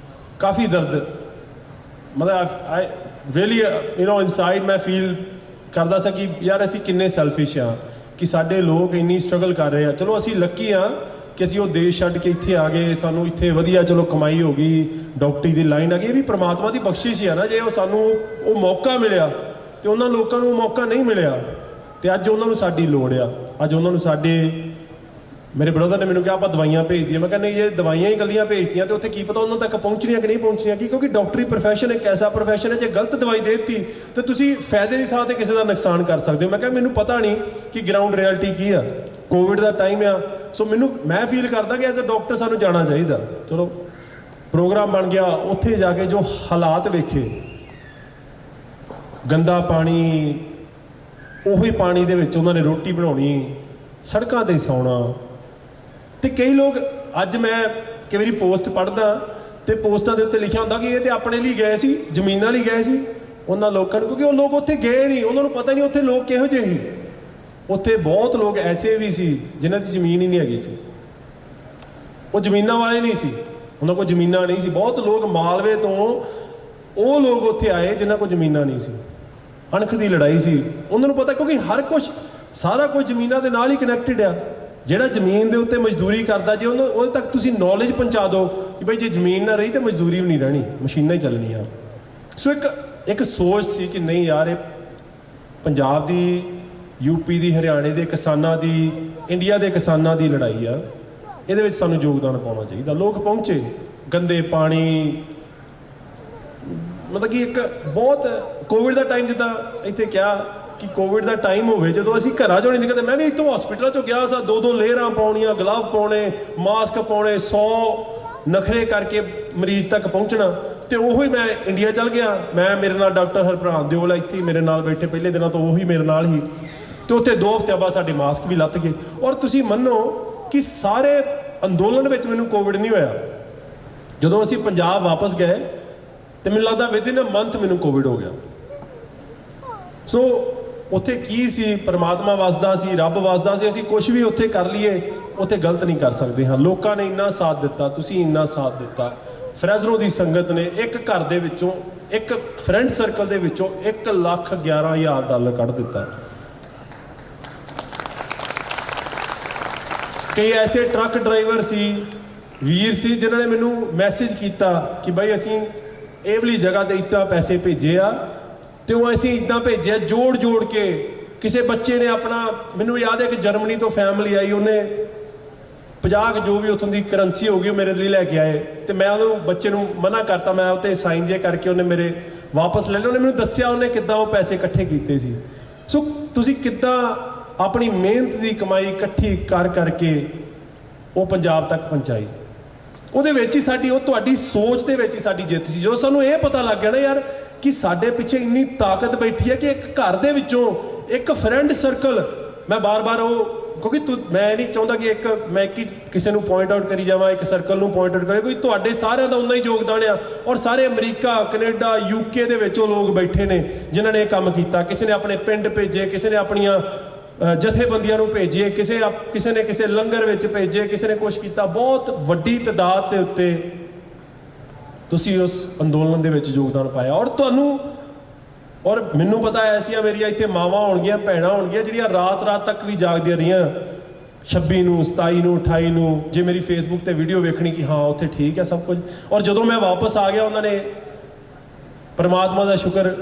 ਕਾਫੀ ਦਰਦ, ਮਤਲਬ ਆਈ ਰੀਅਲੀ ਇਨਸਾਈਡ ਮੈਂ ਫੀਲ ਕਰਦਾ ਸੀ ਕਿ ਯਾਰ ਅਸੀਂ ਕਿੰਨੇ ਸੈਲਫਿਸ਼ ਆ ਕਿ ਸਾਡੇ ਲੋਕ ਇੰਨੀ ਸਟਰਗਲ ਕਰ ਰਹੇ ਆ। ਚਲੋ ਅਸੀਂ ਲੱਕੀ ਆ ਕਿ ਅਸੀਂ ਉਹ ਦੇਸ਼ ਛੱਡ ਕੇ ਇੱਥੇ ਆ ਗਏ, ਸਾਨੂੰ ਇੱਥੇ ਵਧੀਆ ਚਲੋ ਕਮਾਈ ਹੋ ਗਈ, ਡਾਕਟਰੀ ਦੀ ਲਾਈਨ ਆ ਗਈ, ਇਹ ਵੀ ਪ੍ਰਮਾਤਮਾ ਦੀ ਬਖਸ਼ਿਸ਼ ਹੀ ਆ ਨਾ। ਜੇ ਉਹ ਸਾਨੂੰ ਉਹ ਮੌਕਾ ਮਿਲਿਆ ਤੇ ਉਹਨਾਂ ਲੋਕਾਂ ਨੂੰ ਉਹ ਮੌਕਾ ਨਹੀਂ ਮਿਲਿਆ, ਤੇ ਅੱਜ ਉਹਨਾਂ ਨੂੰ ਸਾਡੀ ਲੋੜ ਆ। ਅੱਜ ਉਹਨਾਂ ਨੂੰ ਮੇਰੇ ਬ੍ਰਦਰ ਨੇ ਮੈਨੂੰ ਕਿਹਾ ਆਪਾਂ ਦਵਾਈਆਂ ਭੇਜਦੀਆਂ, ਮੈਂ ਕਿਹਾ ਨਹੀਂ, ਜੇ ਦਵਾਈਆਂ ਹੀ ਇਕੱਲੀਆਂ ਭੇਜਦੀਆਂ ਤੇ ਉੱਥੇ ਕੀ ਪਤਾ ਉਹਨਾਂ ਤੱਕ ਪਹੁੰਚਣੀਆਂ ਕਿ ਨਹੀਂ ਪਹੁੰਚਣੀਆਂ, ਕਿਉਂਕਿ ਡਾਕਟਰੀ ਪ੍ਰੋਫੈਸ਼ਨ ਇੱਕ ਐਸਾ ਪ੍ਰੋਫੈਸ਼ਨ ਹੈ, ਜੇ ਗਲਤ ਦਵਾਈ ਦੇ ਦਿੱਤੀ ਤੇ ਤੁਸੀਂ ਫਾਇਦੇ ਦੀ ਥਾਂ ਤੇ ਕਿਸੇ ਦਾ ਨੁਕਸਾਨ ਕਰ ਸਕਦੇ ਹੋ। ਮੈਂ ਕਿਹਾ ਮੈਨੂੰ ਪਤਾ ਨਹੀਂ ਕਿ ਗਰਾਊਂਡ ਰਿਐਲਿਟੀ ਕੀ ਆ, ਕੋਵਿਡ ਦਾ ਟਾਈਮ ਆ, ਸੋ ਮੈਂ ਫੀਲ ਕਰਦਾ ਕਿ ਐਜ਼ ਅ ਡਾਕਟਰ ਸਾਨੂੰ ਜਾਣਾ ਚਾਹੀਦਾ। ਚਲੋ ਪ੍ਰੋਗਰਾਮ ਬਣ ਗਿਆ, ਉੱਥੇ ਜਾ ਕੇ ਜੋ ਹਾਲਾਤ ਵੇਖੇ, ਗੰਦਾ ਪਾਣੀ, ਉਹੀ ਪਾਣੀ ਦੇ ਵਿੱਚ ਉਹਨਾਂ ਨੇ ਰੋਟੀ ਬਣਾਉਣੀ, ਸੜਕਾਂ ਤੇ ਸੌਣਾ। ਤੇ ਕਈ ਲੋਕ, ਅੱਜ ਮੈਂ ਕਈ ਵਾਰੀ ਪੋਸਟ ਪੜ੍ਹਦਾ ਤੇ ਪੋਸਟਾਂ ਦੇ ਉੱਤੇ ਲਿਖਿਆ ਹੁੰਦਾ ਕਿ ਇਹ ਤੇ ਆਪਣੇ ਲਈ ਗਏ ਸੀ, ਜ਼ਮੀਨਾਂ ਲਈ ਗਏ ਸੀ ਉਹਨਾਂ ਲੋਕਾਂ ਨੂੰ, ਕਿਉਂਕਿ ਉਹ ਲੋਕ ਉੱਥੇ ਗਏ ਨਹੀਂ, ਉਹਨਾਂ ਨੂੰ ਪਤਾ ਨਹੀਂ ਉੱਥੇ ਲੋਕ ਕਿਹੋ ਜਿਹੇ ਸੀ। ਉੱਥੇ ਬਹੁਤ ਲੋਕ ਐਸੇ ਵੀ ਸੀ ਜਿਨ੍ਹਾਂ ਦੀ ਜ਼ਮੀਨ ਹੀ ਨਹੀਂ ਹੈਗੀ ਸੀ, ਉਹ ਜ਼ਮੀਨਾਂ ਵਾਲੇ ਨਹੀਂ ਸੀ, ਉਹਨਾਂ ਕੋਲ ਜ਼ਮੀਨਾਂ ਨਹੀਂ ਸੀ। ਬਹੁਤ ਲੋਕ ਮਾਲਵੇ ਤੋਂ ਉਹ ਲੋਕ ਉੱਥੇ ਆਏ ਜਿਨ੍ਹਾਂ ਕੋਲ ਜ਼ਮੀਨਾਂ ਨਹੀਂ ਸੀ, ਅਣਖ ਦੀ ਲੜਾਈ ਸੀ। ਉਹਨਾਂ ਨੂੰ ਪਤਾ, ਕਿਉਂਕਿ ਹਰ ਕੁਝ, ਸਾਰਾ ਕੁਝ ਜ਼ਮੀਨਾਂ ਦੇ ਨਾਲ ਹੀ ਕਨੈਕਟਡ ਆ। ਜਿਹੜਾ ਜ਼ਮੀਨ ਦੇ ਉੱਤੇ ਮਜ਼ਦੂਰੀ ਕਰਦਾ, ਜੇ ਉਹਦੇ ਤੱਕ ਤੁਸੀਂ ਨੌਲੇਜ ਪਹੁੰਚਾ ਦਿਓ ਕਿ ਬਈ ਜੇ ਜ਼ਮੀਨ ਨਾ ਰਹੀ ਤਾਂ ਮਜ਼ਦੂਰੀ ਵੀ ਨਹੀਂ ਰਹਿਣੀ, ਮਸ਼ੀਨਾਂ ਹੀ ਚੱਲਣੀਆਂ। ਸੋ ਇੱਕ ਸੋਚ ਸੀ ਕਿ ਨਹੀਂ ਯਾਰ, ਇਹ ਪੰਜਾਬ ਦੀ, ਯੂਪੀ ਦੀ, ਹਰਿਆਣੇ ਦੇ ਕਿਸਾਨਾਂ ਦੀ, ਇੰਡੀਆ ਦੇ ਕਿਸਾਨਾਂ ਦੀ ਲੜਾਈ ਆ, ਇਹਦੇ ਵਿੱਚ ਸਾਨੂੰ ਯੋਗਦਾਨ ਪਾਉਣਾ ਚਾਹੀਦਾ। ਲੋਕ ਪਹੁੰਚੇ, ਗੰਦੇ ਪਾਣੀ, ਮਤਲਬ ਕਿ ਇੱਕ ਬਹੁਤ ਕੋਵਿਡ ਦਾ ਟਾਈਮ, ਜਿੱਦਾਂ ਇੱਥੇ ਕਿਹਾ ਕਿ ਕੋਵਿਡ ਦਾ ਟਾਈਮ ਹੋਵੇ, ਜਦੋਂ ਅਸੀਂ ਘਰਾਂ ਚੋਂ ਨਹੀਂ ਨਿਕਲਦੇ, ਮੈਂ ਵੀ ਇੱਥੋਂ ਹਸਪੀਟਲਾਂ ਚੋਂ ਗਿਆ ਸਾਂ, 2-2 ਲੇਅਰਾਂ ਪਾਉਣੀਆਂ, ਗਲਵ ਪਾਉਣੇ, ਮਾਸਕ ਪਾਉਣੇ, 100 ਨਖਰੇ ਕਰਕੇ ਮਰੀਜ਼ ਤੱਕ ਪਹੁੰਚਣਾ। ਤੇ ਉਹੀ ਮੈਂ ਇੰਡੀਆ ਚੱਲ ਗਿਆ, ਮੇਰੇ ਨਾਲ ਡਾਕਟਰ ਹਰਪ੍ਰਾਨ ਦਿਓਲ ਇੱਥੇ ਮੇਰੇ ਨਾਲ ਬੈਠੇ, ਪਹਿਲੇ ਦਿਨਾਂ ਤੋਂ ਉਹੀ ਮੇਰੇ ਨਾਲ ਹੀ, ਤੇ ਉੱਥੇ 2 ਹਫ਼ਤਿਆਂ ਬਾਅਦ ਸਾਡੇ ਮਾਸਕ ਵੀ ਲੱਥ ਗਏ। ਔਰ ਤੁਸੀਂ ਮੰਨੋ ਕਿ ਸਾਰੇ ਅੰਦੋਲਨ ਵਿੱਚ ਮੈਨੂੰ ਕੋਵਿਡ ਨਹੀਂ ਹੋਇਆ। ਜਦੋਂ ਅਸੀਂ ਪੰਜਾਬ ਵਾਪਸ ਗਏ ਤੇ ਮੈਨੂੰ ਲੱਗਦਾ ਵਿਦਿਨ ਅ ਮੰਥ ਮੈਨੂੰ ਕੋਵਿਡ ਹੋ ਗਿਆ। ਸੋ ਉੱਥੇ ਕੀ ਸੀ, ਪਰਮਾਤਮਾ ਵਸਦਾ ਸੀ, ਰੱਬ ਵਸਦਾ ਸੀ। ਅਸੀਂ ਕੁਝ ਵੀ ਉੱਥੇ ਕਰ ਲਈਏ, ਉੱਥੇ ਗਲਤ ਨਹੀਂ ਕਰ ਸਕਦੇ ਹਾਂ। ਲੋਕਾਂ ਨੇ ਇੰਨਾ ਸਾਥ ਦਿੱਤਾ, ਤੁਸੀਂ ਇੰਨਾ ਸਾਥ ਦਿੱਤਾ। ਫਰੈਜ਼ਨੋ ਦੀ ਸੰਗਤ ਨੇ ਇੱਕ ਘਰ ਦੇ ਵਿੱਚੋਂ, ਇੱਕ ਫਰੈਂਡ ਸਰਕਲ ਦੇ ਵਿੱਚੋਂ $1,11,000 ਕੱਢ ਦਿੱਤਾ। ਕਈ ਐਸੇ ਟਰੱਕ ਡਰਾਈਵਰ ਸੀ, ਵੀਰ ਸੀ, ਜਿਨ੍ਹਾਂ ਨੇ ਮੈਨੂੰ ਮੈਸੇਜ ਕੀਤਾ ਕਿ ਬਾਈ ਅਸੀਂ ਇਹ ਵਾਲੀ ਜਗ੍ਹਾ ਤੇ ਇੱਦਾਂ ਪੈਸੇ ਭੇਜੇ ਆ, ਤੇ ਉਹ ਅਸੀਂ ਇੱਦਾਂ ਭੇਜਿਆ ਜੋੜ ਕੇ। ਕਿਸੇ ਬੱਚੇ ਨੇ ਆਪਣਾ, ਮੈਨੂੰ ਯਾਦ ਹੈ ਕਿ ਜਰਮਨੀ ਤੋਂ ਫੈਮਿਲੀ ਆਈ, ਉਹਨੇ 50 ਜੋ ਵੀ ਉੱਥੋਂ ਦੀ ਕਰੰਸੀ ਹੋ ਗਈ ਉਹ ਮੇਰੇ ਲਈ ਲੈ ਕੇ ਆਏ, ਤੇ ਮੈਂ ਉਹਨੂੰ ਬੱਚੇ ਨੂੰ ਮਨਾ ਕਰਤਾ, ਮੈਂ ਉੱਤੇ ਸਾਈਨ ਜੇ ਕਰਕੇ ਉਹਨੇ ਮੇਰੇ ਵਾਪਸ ਲੈ ਲਏ। ਉਹਨੇ ਮੈਨੂੰ ਦੱਸਿਆ ਉਹਨੇ ਕਿੱਦਾਂ ਉਹ ਪੈਸੇ ਇਕੱਠੇ ਕੀਤੇ ਸੀ। ਸੋ ਤੁਸੀਂ ਕਿੱਦਾਂ ਆਪਣੀ ਮਿਹਨਤ ਦੀ ਕਮਾਈ ਇਕੱਠੀ ਕਰਕੇ ਉਹ ਪੰਜਾਬ ਤੱਕ ਪਹੁੰਚਾਈ। ਉਹਦੇ ਵਿੱਚ ਹੀ ਸਾਡੀ, ਉਹ ਤੁਹਾਡੀ ਸੋਚ ਦੇ ਵਿੱਚ ਹੀ ਸਾਡੀ ਜਿੱਤ ਸੀ। ਜਦੋਂ ਸਾਨੂੰ ਇਹ ਪਤਾ ਲੱਗ ਗਿਆ ਨਾ ਯਾਰ ਕਿ ਸਾਡੇ ਪਿੱਛੇ ਇੰਨੀ ਤਾਕਤ ਬੈਠੀ ਹੈ, ਕਿ ਇੱਕ ਘਰ ਦੇ ਵਿੱਚੋਂ ਇੱਕ ਫਰੈਂਡ ਸਰਕਲ, ਮੈਂ ਬਾਰ-ਬਾਰ ਉਹ, ਕਿਉਂਕਿ ਮੈਂ ਨਹੀਂ ਚਾਹੁੰਦਾ ਕਿ ਮੈਂ ਕਿਸੇ ਨੂੰ ਪੁਆਇੰਟ ਆਊਟ ਕਰੀ ਜਾਵਾਂ, ਇੱਕ ਸਰਕਲ ਨੂੰ ਪੁਆਇੰਟ ਆਊਟ ਕਰੇ, ਕੋਈ ਤੁਹਾਡੇ ਸਾਰਿਆਂ ਦਾ ਉਨਾ ਹੀ ਯੋਗਦਾਨ ਆ। ਔਰ ਸਾਰੇ ਅਮਰੀਕਾ, ਕੈਨੇਡਾ, UK ਦੇ ਵਿੱਚ ਉਹ ਲੋਕ ਬੈਠੇ ਨੇ ਜਿਨ੍ਹਾਂ ਨੇ ਇਹ ਕੰਮ ਕੀਤਾ। ਕਿਸੇ ਨੇ ਆਪਣੇ ਪਿੰਡ ਭੇਜੇ, ਕਿਸੇ ਨੇ ਆਪਣੀਆਂ ਜਥੇਬੰਦੀਆਂ ਨੂੰ ਭੇਜੀਏ, ਕਿਸੇ ਨੇ ਕਿਸੇ ਲੰਗਰ ਵਿੱਚ ਭੇਜੇ, ਕਿਸੇ ਨੇ ਕੁਛ ਕੀਤਾ। ਬਹੁਤ ਵੱਡੀ ਤਾਦਾਦ ਦੇ ਉੱਤੇ ਤੁਸੀਂ ਉਸ ਅੰਦੋਲਨ ਦੇ ਵਿੱਚ ਯੋਗਦਾਨ ਪਾਇਆ। ਔਰ ਮੈਨੂੰ ਪਤਾ ਐਸੀਆਂ ਮੇਰੀਆਂ ਇੱਥੇ ਮਾਵਾਂ ਹੋਣਗੀਆਂ, ਭੈਣਾਂ ਹੋਣਗੀਆਂ ਜਿਹੜੀਆਂ ਰਾਤ ਤੱਕ ਵੀ ਜਾਗਦੀਆਂ ਰਹੀਆਂ, 26 ਨੂੰ, 27 ਨੂੰ, 28 ਨੂੰ, ਜੇ ਮੇਰੀ ਫੇਸਬੁੱਕ ਤੇ ਵੀਡੀਓ ਵੇਖਣੀ ਕਿ ਹਾਂ ਉੱਥੇ ਠੀਕ ਹੈ ਸਭ ਕੁਝ। ਔਰ ਜਦੋਂ ਮੈਂ ਵਾਪਸ ਆ ਗਿਆ, ਉਹਨਾਂ ਨੇ ਪਰਮਾਤਮਾ ਦਾ ਸ਼ੁਕਰ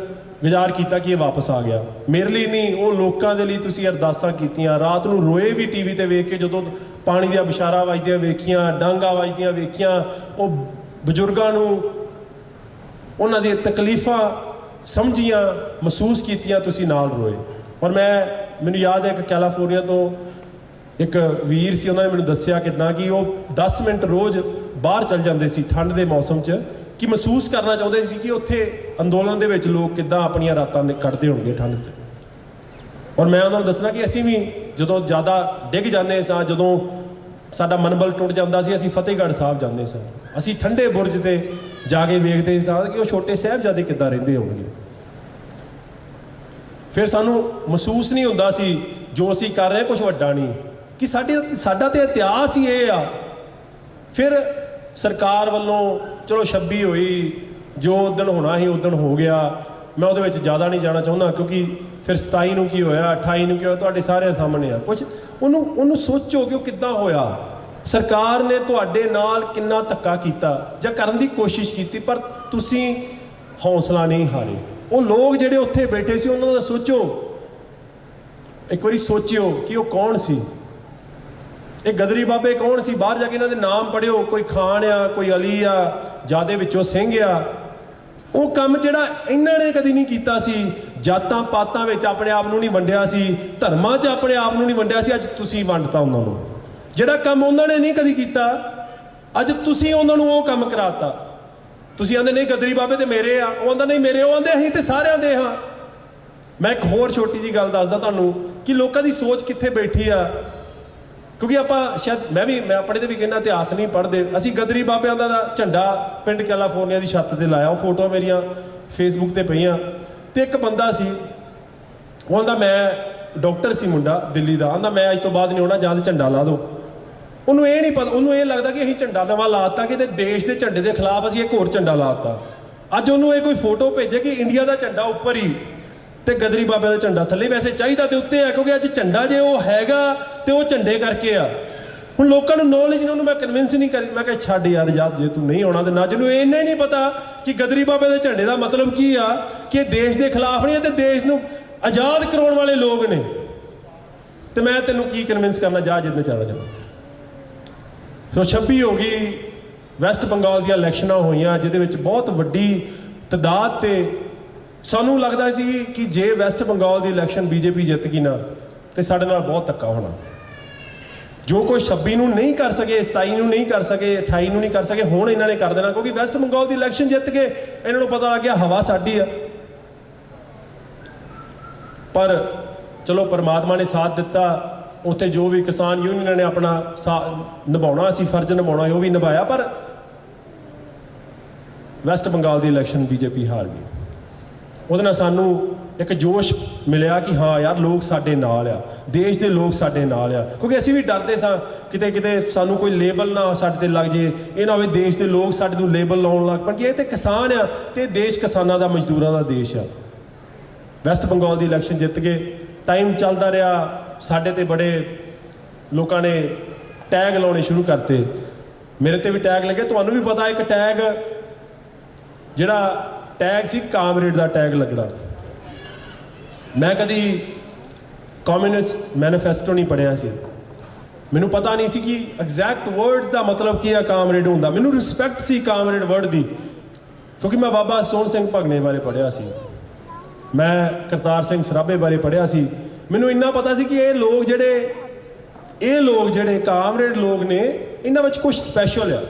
ਗੁਜ਼ਾਰ ਕੀਤਾ ਕਿ ਇਹ ਵਾਪਸ ਆ ਗਿਆ। ਮੇਰੇ ਲਈ ਨਹੀਂ, ਉਹ ਲੋਕਾਂ ਦੇ ਲਈ ਤੁਸੀਂ ਅਰਦਾਸਾਂ ਕੀਤੀਆਂ, ਰਾਤ ਨੂੰ ਰੋਏ ਵੀ ਟੀਵੀ ਤੇ ਵੇਖ ਕੇ, ਜਦੋਂ ਪਾਣੀ ਦੀਆਂ ਬਸ਼ਾਰਾਂ ਵੱਜਦੀਆਂ ਵੇਖੀਆਂ, ਡਾਂਗਾ ਵੱਜਦੀਆਂ ਵੇਖੀਆਂ, ਉਹ ਬਜ਼ੁਰਗਾਂ ਨੂੰ ਉਹਨਾਂ ਦੀਆਂ ਤਕਲੀਫਾਂ ਸਮਝੀਆਂ, ਮਹਿਸੂਸ ਕੀਤੀਆਂ, ਤੁਸੀਂ ਨਾਲ ਰੋਏ। ਔਰ ਮੈਨੂੰ ਯਾਦ ਹੈ ਕਿ ਕੈਲੀਫੋਰਨੀਆ ਤੋਂ ਇੱਕ ਵੀਰ ਸੀ, ਉਹਨਾਂ ਨੇ ਮੈਨੂੰ ਦੱਸਿਆ ਕਿੱਦਾਂ ਕਿ ਉਹ 10 ਮਿੰਟ ਰੋਜ਼ ਬਾਹਰ ਚੱਲ ਜਾਂਦੇ ਸੀ ਠੰਡ ਦੇ ਮੌਸਮ 'ਚ, ਕਿ ਮਹਿਸੂਸ ਕਰਨਾ ਚਾਹੁੰਦੇ ਸੀ ਕਿ ਉੱਥੇ ਅੰਦੋਲਨ ਦੇ ਵਿੱਚ ਲੋਕ ਕਿੱਦਾਂ ਆਪਣੀਆਂ ਰਾਤਾਂ ਕੱਢਦੇ ਹੋਣਗੇ ਠੰਡ 'ਚ। ਔਰ ਮੈਂ ਉਹਨਾਂ ਨੂੰ ਦੱਸਣਾ ਕਿ ਅਸੀਂ ਵੀ ਜਦੋਂ ਜ਼ਿਆਦਾ ਡਿੱਗ ਜਾਂਦੇ ਸਾਂ, ਜਦੋਂ ਸਾਡਾ ਮਨਬਲ ਟੁੱਟ ਜਾਂਦਾ ਸੀ, ਅਸੀਂ ਫਤਿਹਗੜ੍ਹ ਸਾਹਿਬ ਜਾਂਦੇ ਸਾਂ, ਅਸੀਂ ਠੰਡੇ ਬੁਰਜ ਤੇ ਜਾ ਕੇ ਵੇਖਦੇ ਸਾਂ ਕਿ ਉਹ ਛੋਟੇ ਸਾਹਿਬਜ਼ਾਦੇ ਕਿੱਦਾਂ ਰਹਿੰਦੇ ਹੋਣਗੇ। ਫਿਰ ਸਾਨੂੰ ਮਹਿਸੂਸ ਨਹੀਂ ਹੁੰਦਾ ਸੀ ਜੋ ਅਸੀਂ ਕਰ ਰਹੇ ਕੁਝ ਵੱਡਾ ਨਹੀਂ, ਕਿ ਸਾਡਾ ਤੇ ਇਤਿਹਾਸ ਹੀ ਇਹ ਆ। ਫਿਰ ਸਰਕਾਰ ਵੱਲੋਂ ਚਲੋ 26 ਹੋਈ, ਜੋ ਉਦਣ ਹੋਣਾ ਸੀ ਉਦਣ ਹੋ ਗਿਆ, ਮੈਂ ਉਹਦੇ ਵਿੱਚ ਜ਼ਿਆਦਾ ਨਹੀਂ ਜਾਣਾ ਚਾਹੁੰਦਾ, ਕਿਉਂਕਿ ਫਿਰ 27 ਨੂੰ ਕੀ ਹੋਇਆ, 28 ਨੂੰ ਕੀ ਹੋਇਆ, ਤੁਹਾਡੇ ਸਾਰਿਆਂ ਸਾਹਮਣੇ ਆ। ਕੁਝ ਉਹਨੂੰ ਸੋਚੋ ਕਿ ਉਹ ਕਿੱਦਾਂ ਹੋਇਆ। ਸਰਕਾਰ ਨੇ ਤੁਹਾਡੇ ਨਾਲ ਕਿੰਨਾ ਧੱਕਾ ਕੀਤਾ ਜਾਂ ਕਰਨ ਦੀ ਕੋਸ਼ਿਸ਼ ਕੀਤੀ, ਪਰ ਤੁਸੀਂ ਹੌਸਲਾ ਨਹੀਂ ਹਾਰੇ। ਉਹ ਲੋਕ ਜਿਹੜੇ ਉੱਥੇ ਬੈਠੇ ਸੀ ਉਹਨਾਂ ਦਾ ਸੋਚੋ, ਇੱਕ ਵਾਰੀ ਸੋਚਿਓ ਕਿ ਉਹ ਕੌਣ ਸੀ, ਇਹ ਗਦਰੀ ਬਾਬੇ ਕੌਣ ਸੀ। ਬਾਹਰ ਜਾ ਕੇ ਇਹਨਾਂ ਦੇ ਨਾਮ ਪੜ੍ਹਿਓ, ਕੋਈ ਖਾਨ ਆ, ਕੋਈ ਅਲੀ ਆ, ਜਾਦੇ ਵਿੱਚੋਂ ਸਿੰਘ ਆ। ਉਹ ਕੰਮ ਜਿਹੜਾ ਇਹਨਾਂ ਨੇ ਕਦੀ ਨਹੀਂ ਕੀਤਾ ਸੀ। ਜਾਤਾਂ ਪਾਤਾਂ ਵਿੱਚ ਆਪਣੇ ਆਪ ਨੂੰ ਨਹੀਂ ਵੰਡਿਆ ਸੀ, ਧਰਮਾਂ 'ਚ ਆਪਣੇ ਆਪ ਨੂੰ ਨਹੀਂ ਵੰਡਿਆ ਸੀ। ਅੱਜ ਤੁਸੀਂ ਵੰਡਤਾ ਉਹਨਾਂ ਨੂੰ। ਜਿਹੜਾ ਕੰਮ ਉਹਨਾਂ ਨੇ ਨਹੀਂ ਕਦੀ ਕੀਤਾ, ਅੱਜ ਤੁਸੀਂ ਉਹਨਾਂ ਨੂੰ ਉਹ ਕੰਮ ਕਰਾਤਾ। ਤੁਸੀਂ ਆਂਦੇ ਨਹੀਂ ਗਦਰੀ ਬਾਬੇ ਤੇ ਮੇਰੇ ਆ, ਉਹ ਆਂਦਾ ਨਹੀਂ ਮੇਰੇ, ਉਹ ਆਂਦੇ ਅਸੀਂ ਤੇ ਸਾਰਿਆਂ ਦੇ ਹਾਂ। ਮੈਂ ਇੱਕ ਹੋਰ ਛੋਟੀ ਜੀ ਗੱਲ ਦੱਸਦਾ ਤੁਹਾਨੂੰ ਕਿ ਲੋਕਾਂ ਦੀ ਸੋਚ ਕਿੱਥੇ ਬੈਠੀ ਆ, ਕਿਉਂਕਿ ਆਪਾਂ ਸ਼ਾਇਦ ਮੈਂ ਆਪਣੇ ਤੇ ਵੀ ਕਹਿੰਦਾ ਇਤਿਹਾਸ ਨਹੀਂ ਪੜ੍ਹਦੇ। ਅਸੀਂ ਗਦਰੀ ਬਾਬਿਆਂ ਦਾ ਝੰਡਾ ਪਿੰਡ ਕੈਲੀਫੋਰਨੀਆ ਦੀ ਛੱਤ ਤੇ ਲਾਇਆ, ਉਹ ਫੋਟੋਆਂ ਮੇਰੀਆਂ ਫੇਸਬੁੱਕ ਤੇ ਪਈਆਂ। ਤੇ ਇੱਕ ਬੰਦਾ ਸੀ, ਉਹ ਆਂਦਾ ਮੈਂ ਡਾਕਟਰ ਸੀ ਮੁੰਡਾ ਦਿੱਲੀ ਦਾ, ਆਂਦਾ ਮੈਂ ਅੱਜ ਤੋਂ ਬਾਅਦ ਨਹੀਂ ਆਉਣਾ, ਜਾਂ ਤੇ ਝੰਡਾ ਲਾ ਦਿਓ। ਉਹਨੂੰ ਇਹ ਨਹੀਂ ਪਤਾ, ਉਹਨੂੰ ਇਹ ਲੱਗਦਾ ਕਿ ਅਸੀਂ ਝੰਡਾ ਨਵਾਂ ਲਾਤਾ, ਕਿ ਤੇ ਦੇਸ਼ ਦੇ ਝੰਡੇ ਦੇ ਖਿਲਾਫ ਅਸੀਂ ਇੱਕ ਹੋਰ ਝੰਡਾ ਲਾਤਾ। ਅੱਜ ਉਹਨੂੰ ਇਹ ਕੋਈ ਫੋਟੋ ਭੇਜੇ ਕਿ ਇੰਡੀਆ ਦਾ ਝੰਡਾ ਉੱਪਰ ਹੀ ਤੇ ਗਦਰੀ ਬਾਬੇ ਦਾ ਝੰਡਾ ਥੱਲੇ। ਵੈਸੇ ਚਾਹੀਦਾ ਤੇ ਉੱਤੇ ਆ, ਕਿਉਂਕਿ ਅੱਜ ਝੰਡਾ ਜੇ ਉਹ ਹੈਗਾ ਤੇ ਉਹ ਝੰਡੇ ਕਰਕੇ ਆ। ਹੁਣ ਲੋਕਾਂ ਨੂੰ ਨੌਲੇਜ, ਉਹਨੂੰ ਮੈਂ ਕਨਵਿੰਸ ਨਹੀਂ ਕਰੀ। ਮੈਂ ਕਿਹਾ ਛੱਡ ਯਾਰ, ਜੇ ਤੂੰ ਨਹੀਂ ਆਉਣਾ ਤੇ ਨਾ। ਜਿਹਨੂੰ ਇੰਨਾ ਹੀ ਨਹੀਂ ਪਤਾ ਕਿ ਗਦਰੀ ਬਾਬੇ ਦੇ ਝੰਡੇ ਦਾ ਮਤਲਬ ਕੀ ਆ, ਕਿ ਇਹ ਦੇਸ਼ ਦੇ ਖਿਲਾਫ ਨਹੀਂ ਹੈ ਤੇ ਦੇਸ਼ ਨੂੰ ਆਜ਼ਾਦ ਕਰਾਉਣ ਵਾਲੇ ਲੋਕ ਨੇ। ਤੇ ਮੈਂ ਤੈਨੂੰ ਕੀ ਕਨਵਿੰਸ ਕਰਨਾ, ਜਾ ਜਿੱਦਾਂ ਚੱਲ ਜਾ। ਸੋ 26 ਹੋ ਗਈ, ਵੈਸਟ ਬੰਗਾਲ ਦੀਆਂ ਇਲੈਕਸ਼ਨਾਂ ਹੋਈਆਂ, ਜਿਹਦੇ ਵਿੱਚ ਬਹੁਤ ਵੱਡੀ ਤਾਦਾਦ ਤੇ ਸਾਨੂੰ ਲੱਗਦਾ ਸੀ ਕਿ ਜੇ ਵੈਸਟ ਬੰਗਾਲ ਦੀ ਇਲੈਕਸ਼ਨ ਬੀਜੇਪੀ ਜਿੱਤ ਗਈ ਨਾ, ਤੇ ਸਾਡੇ ਨਾਲ ਬਹੁਤ ਧੱਕਾ ਹੋਣਾ। ਜੋ ਕੋਈ 26 ਨੂੰ ਨਹੀਂ ਕਰ ਸਕੇ, 27 ਨੂੰ ਨਹੀਂ ਕਰ ਸਕੇ, 28 ਨੂੰ ਨਹੀਂ ਕਰ ਸਕੇ, ਹੁਣ ਇਹਨਾਂ ਨੇ ਕਰ ਦੇਣਾ, ਕਿਉਂਕਿ ਵੈਸਟ ਬੰਗਾਲ ਦੀ ਇਲੈਕਸ਼ਨ ਜਿੱਤ ਕੇ ਇਹਨਾਂ ਨੂੰ ਪਤਾ ਲੱਗ ਗਿਆ ਹਵਾ ਸਾਡੀ ਆ। ਪਰ ਚਲੋ ਪਰਮਾਤਮਾ ਨੇ ਸਾਥ ਦਿੱਤਾ। ਉੱਥੇ ਜੋ ਵੀ ਕਿਸਾਨ ਯੂਨੀਅਨ ਨੇ ਆਪਣਾ ਨਿਭਾਉਣਾ ਸੀ, ਫਰਜ਼ ਨਿਭਾਉਣਾ, ਉਹ ਵੀ ਨਿਭਾਇਆ। ਪਰ ਵੈਸਟ ਬੰਗਾਲ ਦੀ ਇਲੈਕਸ਼ਨ ਬੀਜੇਪੀ ਹਾਰ ਗਈ। ਉਹਦੇ ਨਾਲ ਸਾਨੂੰ ਇੱਕ ਜੋਸ਼ ਮਿਲਿਆ ਕਿ ਹਾਂ ਯਾਰ, ਲੋਕ ਸਾਡੇ ਨਾਲ ਆ, ਦੇਸ਼ ਦੇ ਲੋਕ ਸਾਡੇ ਨਾਲ ਆ। ਕਿਉਂਕਿ ਅਸੀਂ ਵੀ ਡਰਦੇ ਸਾਂ ਕਿਤੇ ਕਿਤੇ ਸਾਨੂੰ ਕੋਈ ਲੇਬਲ ਨਾ ਸਾਡੇ ਤੇ ਲੱਗ ਜੇ, ਇਹ ਨਾ ਹੋਵੇ ਦੇਸ਼ ਦੇ ਲੋਕ ਸਾਡੇ ਨੂੰ ਲੇਬਲ ਲਾਉਣ ਲੱਗ ਪੈਣ ਕਿ ਇਹ ਤੇ ਕਿਸਾਨ ਆ, ਤੇ ਦੇਸ਼ ਕਿਸਾਨਾਂ ਦਾ, ਮਜ਼ਦੂਰਾਂ ਦਾ ਦੇਸ਼ ਆ। ਵੈਸਟ ਬੰਗਾਲ ਦੀ ਇਲੈਕਸ਼ਨ ਜਿੱਤ ਗਏ। ਟਾਈਮ ਚੱਲਦਾ ਰਿਹਾ, ਸਾਡੇ ਤੇ ਬੜੇ ਲੋਕਾਂ ਨੇ ਟੈਗ ਲਾਉਣੇ ਸ਼ੁਰੂ ਕਰਤੇ। ਮੇਰੇ ਤੇ ਵੀ ਟੈਗ ਲੱਗੇ। ਤੁਹਾਨੂੰ ਵੀ ਪਤਾ, ਇੱਕ ਟੈਗ ਜਿਹੜਾ ਟੈਗ ਸੀ ਕਾਮਰੇਡ ਦਾ ਟੈਗ ਲੱਗਣਾ। ਮੈਂ ਕਦੀ ਕਮਿਊਨਿਸਟ ਮੈਨੀਫੈਸਟੋ ਨਹੀਂ ਪੜ੍ਹਿਆ ਸੀ, ਮੈਨੂੰ ਪਤਾ ਨਹੀਂ ਸੀ ਕਿ ਐਗਜ਼ੈਕਟ ਵਰਡਸ ਦਾ ਮਤਲਬ ਕੀ ਆ ਕਾਮਰੇਡ ਹੁੰਦਾ। ਮੈਨੂੰ ਰਿਸਪੈਕਟ ਸੀ ਕਾਮਰੇਡ ਵਰਡ ਦੀ, ਕਿਉਂਕਿ ਮੈਂ ਬਾਬਾ ਸੋਹਣ ਸਿੰਘ ਭਗਨੇ ਬਾਰੇ ਪੜ੍ਹਿਆ ਸੀ, ਮੈਂ ਕਰਤਾਰ ਸਿੰਘ ਸਰਾਭੇ ਬਾਰੇ ਪੜ੍ਹਿਆ ਸੀ। ਮੈਨੂੰ ਇੰਨਾ ਪਤਾ ਸੀ ਕਿ ਇਹ ਲੋਕ ਜਿਹੜੇ ਕਾਮਰੇਡ ਲੋਕ ਨੇ, ਇਹਨਾਂ ਵਿੱਚ ਕੁਝ ਸਪੈਸ਼ਲ ਆ।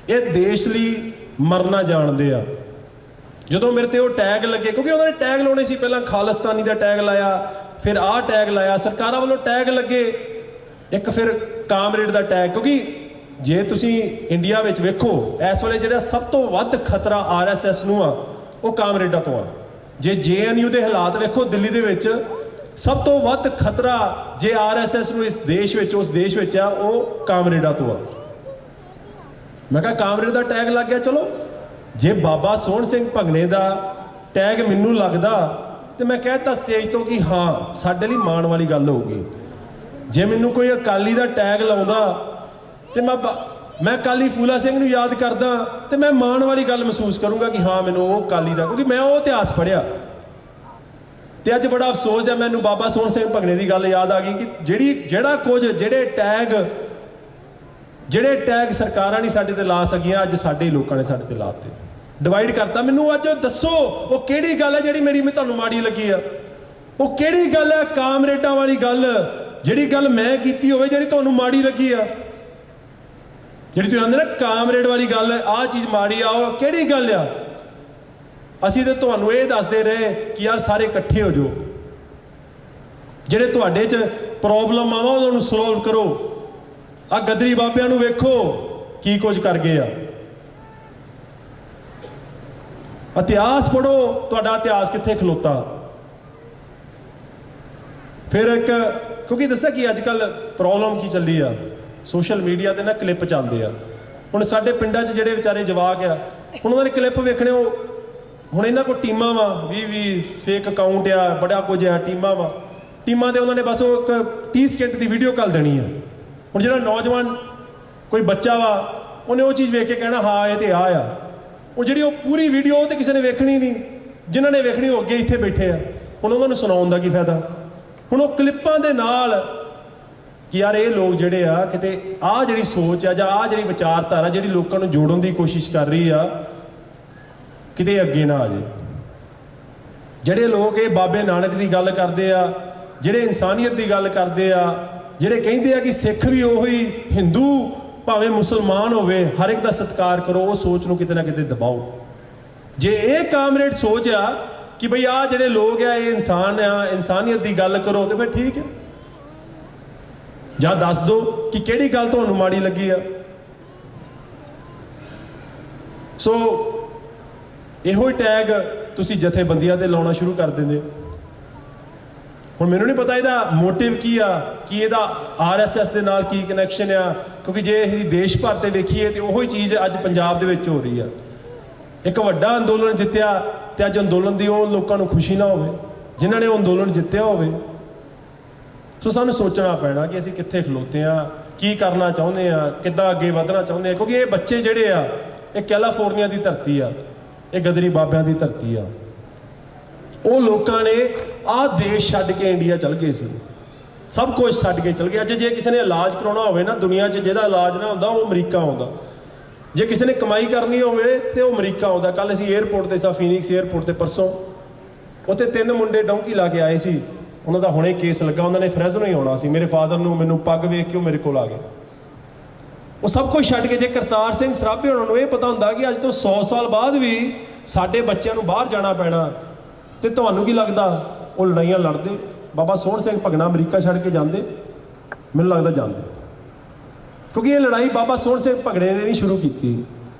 ਇਹ ਦੇਸ਼ ਲਈ ਮਰਨਾ ਜਾਣਦੇ ਆ। ਜਦੋਂ ਮੇਰੇ ਤੇ ਉਹ ਟੈਗ ਲੱਗੇ, ਕਿਉਂਕਿ ਉਹਨਾਂ ਨੇ ਟੈਗ ਲਾਉਣੇ ਸੀ, ਪਹਿਲਾਂ ਖਾਲਿਸਤਾਨੀ ਦਾ ਟੈਗ ਲਾਇਆ, ਫਿਰ ਆਹ ਟੈਗ ਲਾਇਆ, ਸਰਕਾਰਾਂ ਵੱਲੋਂ ਟੈਗ ਲੱਗੇ, ਇੱਕ ਫਿਰ ਕਾਮਰੇਡ ਦਾ ਟੈਗ। ਕਿਉਂਕਿ ਜੇ ਤੁਸੀਂ ਇੰਡੀਆ ਵਿੱਚ ਵੇਖੋ, ਇਸ ਵੇਲੇ ਜਿਹੜਾ ਸਭ ਤੋਂ ਵੱਧ ਖਤਰਾ RSS ਨੂੰ ਆ, ਉਹ ਕਾਮਰੇਡਾਂ ਤੋਂ ਆ। ਜੇ JNU ਦੇ ਹਾਲਾਤ ਵੇਖੋ, ਦਿੱਲੀ ਦੇ ਵਿੱਚ ਸਭ ਤੋਂ ਵੱਧ ਖਤਰਾ ਜੇ RSS ਨੂੰ ਇਸ ਦੇਸ਼ ਵਿੱਚ, ਉਸ ਦੇਸ਼ ਵਿੱਚ ਆ, ਉਹ ਕਾਮਰੇਡਾਂ ਤੋਂ ਆ। ਮੈਂ ਕਿਹਾ ਕਾਮਰੇਡ ਦਾ ਟੈਗ ਲੱਗ ਗਿਆ, ਚਲੋ ਜੇ ਬਾਬਾ ਸੋਹਣ ਸਿੰਘ ਭਗਨੇ ਦਾ ਟੈਗ ਮੈਨੂੰ ਲੱਗਦਾ, ਤੇ ਮੈਂ ਕਹਿਤਾ ਸਟੇਜ ਤੋਂ ਕਿ ਹਾਂ, ਸਾਡੇ ਲਈ ਮਾਣ ਵਾਲੀ ਗੱਲ ਹੋਊਗੀ। ਜੇ ਮੈਨੂੰ ਕੋਈ ਅਕਾਲੀ ਦਾ ਟੈਗ ਲਾਉਂਦਾ, ਤੇ ਮੈਂ ਅਕਾਲੀ ਫੂਲਾ ਸਿੰਘ ਨੂੰ ਯਾਦ ਕਰਦਾ, ਤੇ ਮੈਂ ਮਾਣ ਵਾਲੀ ਗੱਲ ਮਹਿਸੂਸ ਕਰੂੰਗਾ ਕਿ ਹਾਂ, ਮੈਨੂੰ ਉਹ ਅਕਾਲੀ ਦਾ, ਕਿਉਂਕਿ ਮੈਂ ਉਹ ਇਤਿਹਾਸ ਪੜ੍ਹਿਆ। ਤੇ ਅੱਜ ਬੜਾ ਅਫਸੋਸ ਹੈ, ਮੈਨੂੰ ਬਾਬਾ ਸੋਹਣ ਸਿੰਘ ਭਗਨੇ ਦੀ ਗੱਲ ਯਾਦ ਆ ਗਈ ਕਿ ਜਿਹੜੇ ਟੈਗ ਸਰਕਾਰਾਂ ਨਹੀਂ ਸਾਡੇ ਤੇ ਲਾ ਸਕੀਆਂ, ਅੱਜ ਸਾਡੇ ਲੋਕਾਂ ਨੇ ਸਾਡੇ ਤੇ ਲਾਤੇ, ਡਿਵਾਈਡ ਕਰਤਾ। ਮੈਨੂੰ ਅੱਜ ਦੱਸੋ, ਉਹ ਕਿਹੜੀ ਗੱਲ ਹੈ ਜਿਹੜੀ ਮੈਂ ਤੁਹਾਨੂੰ ਮਾੜੀ ਲੱਗੀ ਆ? ਉਹ ਕਿਹੜੀ ਗੱਲ ਹੈ ਕਾਮਰੇਡਾਂ ਵਾਲੀ ਗੱਲ, ਜਿਹੜੀ ਗੱਲ ਮੈਂ ਕੀਤੀ ਹੋਵੇ ਜਿਹੜੀ ਤੁਹਾਨੂੰ ਮਾੜੀ ਲੱਗੀ ਆ, ਜਿਹੜੀ ਤੁਸੀਂ ਆਂਦੇ ਨਾ ਕਾਮਰੇਡ ਵਾਲੀ ਗੱਲ, ਆਹ ਚੀਜ਼ ਮਾੜੀ ਆ, ਉਹ ਕਿਹੜੀ ਗੱਲ ਆ? ਅਸੀਂ ਤਾਂ ਤੁਹਾਨੂੰ ਇਹ ਦੱਸਦੇ ਰਹੇ ਕਿ ਯਾਰ ਸਾਰੇ ਇਕੱਠੇ ਹੋ ਜਾਓ, ਜਿਹੜੇ ਤੁਹਾਡੇ 'ਚ ਪ੍ਰੋਬਲਮ ਆਵਾ ਉਹਨਾਂ ਨੂੰ ਸੋਲਵ ਕਰੋ। ਆ ਗਦਰੀ ਬਾਬਿਆਂ ਨੂੰ ਵੇਖੋ ਕੀ ਕੁਝ ਕਰ ਗਏ ਆ। ਇਤਿਹਾਸ ਪੜ੍ਹੋ, ਤੁਹਾਡਾ ਇਤਿਹਾਸ ਕਿੱਥੇ ਖਲੋਤਾ। ਫਿਰ ਇੱਕ ਕਿਉਂਕਿ ਦੱਸਿਆ ਕਿ ਅੱਜ ਕੱਲ੍ਹ ਪ੍ਰੋਬਲਮ ਕੀ ਚੱਲੀ ਆ, ਸੋਸ਼ਲ ਮੀਡੀਆ 'ਤੇ ਨਾ ਕਲਿੱਪ ਚੱਲਦੇ ਆ। ਹੁਣ ਸਾਡੇ ਪਿੰਡਾਂ 'ਚ ਜਿਹੜੇ ਵਿਚਾਰੇ ਜਵਾਕ ਆ, ਹੁਣ ਉਹਨਾਂ ਨੇ ਕਲਿੱਪ ਵੇਖਣੇ, ਉਹ ਹੁਣ ਇਹਨਾਂ ਕੋਲ ਟੀਮਾਂ ਵਾ, 20 ਫੇਕ ਅਕਾਊਂਟ ਆ, ਬੜਾ ਕੁਝ ਆ, ਟੀਮਾਂ ਦੇ ਉਹਨਾਂ ਨੇ ਬਸ ਉਹ ਇੱਕ 30 ਸਕਿੰਟ ਦੀ ਵੀਡੀਓ ਘੱਲ ਦੇਣੀ ਆ। ਹੁਣ ਜਿਹੜਾ ਨੌਜਵਾਨ ਕੋਈ ਬੱਚਾ ਵਾ, ਉਹਨੇ ਉਹ ਚੀਜ਼ ਵੇਖ ਕੇ ਕਹਿਣਾ ਹਾਂ ਇਹ ਤੇ ਆ। ਉਹ ਜਿਹੜੀ ਉਹ ਪੂਰੀ ਵੀਡੀਓ ਉਹ ਤੇ ਕਿਸੇ ਨੇ ਵੇਖਣੀ ਨਹੀਂ, ਜਿਨ੍ਹਾਂ ਨੇ ਵੇਖਣੀ ਉਹ ਅੱਗੇ ਇੱਥੇ ਬੈਠੇ ਆ। ਹੁਣ ਉਹਨਾਂ ਨੂੰ ਸੁਣਾਉਣ ਦਾ ਕੀ ਫਾਇਦਾ? ਹੁਣ ਉਹ ਕਲਿੱਪਾਂ ਦੇ ਨਾਲ ਕਿ ਯਾਰ ਇਹ ਲੋਕ ਜਿਹੜੇ ਆ, ਕਿਤੇ ਆਹ ਜਿਹੜੀ ਸੋਚ ਆ ਜਾਂ ਆਹ ਜਿਹੜੀ ਵਿਚਾਰਧਾਰਾ ਜਿਹੜੀ ਲੋਕਾਂ ਨੂੰ ਜੋੜਨ ਦੀ ਕੋਸ਼ਿਸ਼ ਕਰ ਰਹੀ ਆ, ਕਿਤੇ ਅੱਗੇ ਨਾ ਆ ਜਾਏ। ਜਿਹੜੇ ਲੋਕ ਇਹ ਬਾਬੇ ਨਾਨਕ ਦੀ ਗੱਲ ਕਰਦੇ ਆ, ਜਿਹੜੇ ਇਨਸਾਨੀਅਤ ਦੀ ਗੱਲ ਕਰਦੇ ਆ, ਜਿਹੜੇ ਕਹਿੰਦੇ ਆ ਕਿ ਸਿੱਖ ਵੀ ਉਹੀ, ਹਿੰਦੂ ਭਾਵੇਂ ਮੁਸਲਮਾਨ ਹੋਵੇ, ਹਰ ਇੱਕ ਦਾ ਸਤਿਕਾਰ ਕਰੋ, ਉਹ ਸੋਚ ਨੂੰ ਕਿਤੇ ਨਾ ਕਿਤੇ ਦਬਾਓ। ਜੇ ਇਹ ਕਾਮਰੇਡ ਸੋਚ ਆ ਕਿ ਬਈ ਆਹ ਜਿਹੜੇ ਲੋਕ ਆ ਇਹ ਇਨਸਾਨ ਆ, ਇਨਸਾਨੀਅਤ ਦੀ ਗੱਲ ਕਰੋ, ਤੇ ਫਿਰ ਠੀਕ ਹੈ। ਜਾਂ ਦੱਸ ਦਿਓ ਕਿ ਕਿਹੜੀ ਗੱਲ ਤੁਹਾਨੂੰ ਮਾੜੀ ਲੱਗੀ ਆ। ਸੋ ਇਹੋ ਹੀ ਟੈਗ ਤੁਸੀਂ ਜਥੇਬੰਦੀਆਂ ਤੇ ਲਾਉਣਾ ਸ਼ੁਰੂ ਕਰ ਦਿੰਦੇ। ਹੁਣ ਮੈਨੂੰ ਨਹੀਂ ਪਤਾ ਇਹਦਾ ਮੋਟਿਵ ਕੀ ਆ, ਕਿ ਇਹਦਾ RSS ਦੇ ਨਾਲ ਕੀ ਕਨੈਕਸ਼ਨ ਆ, ਕਿਉਂਕਿ ਜੇ ਅਸੀਂ ਦੇਸ਼ ਭਰ ਤੇ ਵੇਖੀਏ ਤੇ ਉਹੀ ਚੀਜ਼ ਅੱਜ ਪੰਜਾਬ ਦੇ ਵਿੱਚ ਹੋ ਰਹੀ ਆ। ਇੱਕ ਵੱਡਾ ਅੰਦੋਲਨ ਜਿੱਤਿਆ ਤੇ ਅੱਜ ਅੰਦੋਲਨ ਦੀ ਉਹ ਲੋਕਾਂ ਨੂੰ ਖੁਸ਼ੀ ਨਾ ਹੋਵੇ ਜਿਨ੍ਹਾਂ ਨੇ ਉਹ ਅੰਦੋਲਨ ਜਿੱਤਿਆ ਹੋਵੇ। ਸੋ ਸਾਨੂੰ ਸੋਚਣਾ ਪੈਣਾ ਕਿ ਅਸੀਂ ਕਿੱਥੇ ਖਲੋਤੇ ਆ, ਕੀ ਕਰਨਾ ਚਾਹੁੰਦੇ ਆ, ਕਿੱਦਾਂ ਅੱਗੇ ਵਧਣਾ ਚਾਹੁੰਦੇ ਆ। ਕਿਉਂਕਿ ਇਹ ਬੱਚੇ ਜਿਹੜੇ ਆ, ਇਹ ਕੈਲੀਫੋਰਨੀਆ ਦੀ ਧਰਤੀ ਆ, ਇਹ ਗਦਰੀ ਬਾਬਿਆਂ ਦੀ ਧਰਤੀ ਆ। ਉਹ ਲੋਕਾਂ ਨੇ ਆਹ ਦੇਸ਼ ਛੱਡ ਕੇ ਇੰਡੀਆ ਚਲ ਗਏ ਸੀ, ਸਭ ਕੁਝ ਛੱਡ ਕੇ ਚਲ ਗਏ। ਅੱਜ ਜੇ ਕਿਸੇ ਨੇ ਇਲਾਜ ਕਰਾਉਣਾ ਹੋਵੇ ਨਾ ਦੁਨੀਆ 'ਚ, ਜਿਹਦਾ ਇਲਾਜ ਨਾ ਹੁੰਦਾ ਉਹ ਅਮਰੀਕਾ ਆਉਂਦਾ। ਜੇ ਕਿਸੇ ਨੇ ਕਮਾਈ ਕਰਨੀ ਹੋਵੇ ਤੇ ਉਹ ਅਮਰੀਕਾ ਆਉਂਦਾ। ਕੱਲ ਅਸੀਂ 에ਅਰਪੋਰਟ ਤੇ ਸਾਂ, ਫੀਨਿਕਸ 에ਅਰਪੋਰਟ ਤੇ ਪਰਸੋਂ, ਉੱਥੇ 3 ਮੁੰਡੇ ਡੌਂਕੀ ਲਾ ਕੇ ਆਏ ਸੀ। ਉਹਨਾਂ ਦਾ ਹੁਣੇ ਕੇਸ ਲੱਗਾ, ਉਹਨਾਂ ਨੇ ਫਰੈਜ਼ਨੋ ਹੀ ਆਉਣਾ ਸੀ। ਮੇਰੇ ਫਾਦਰ ਨੂੰ ਮੈਨੂੰ ਪੱਗ ਵੇਖ ਕੇ ਉਹ ਮੇਰੇ ਕੋਲ ਆ ਗਏ। ਉਹ ਸਭ ਕੁਝ ਛੱਡ ਕੇ, ਜੇ ਕਰਤਾਰ ਸਿੰਘ ਸਰਾਭੇ ਉਹਨਾਂ ਨੂੰ ਇਹ ਪਤਾ ਹੁੰਦਾ ਕਿ ਅੱਜ ਤੋਂ 100 ਸਾਲ ਬਾਅਦ ਵੀ ਸਾਡੇ ਬੱਚਿਆਂ ਨੂੰ ਬਾਹਰ ਜਾਣਾ ਪੈਣਾ, ਤੇ ਤੁਹਾਨੂੰ ਕੀ ਲੱਗਦਾ ਉਹ ਲੜਾਈਆਂ ਲੜਦੇ? ਬਾਬਾ ਸੋਹਣ ਸਿੰਘ ਭਗਣਾ ਅਮਰੀਕਾ ਛੱਡ ਕੇ ਜਾਂਦੇ? ਮੈਨੂੰ ਲੱਗਦਾ ਜਾਂਦੇ, ਕਿਉਂਕਿ ਇਹ ਲੜਾਈ ਬਾਬਾ ਸੋਹਣ ਸਿੰਘ ਭਗੜੇ ਨੇ ਨਹੀਂ ਸ਼ੁਰੂ ਕੀਤੀ,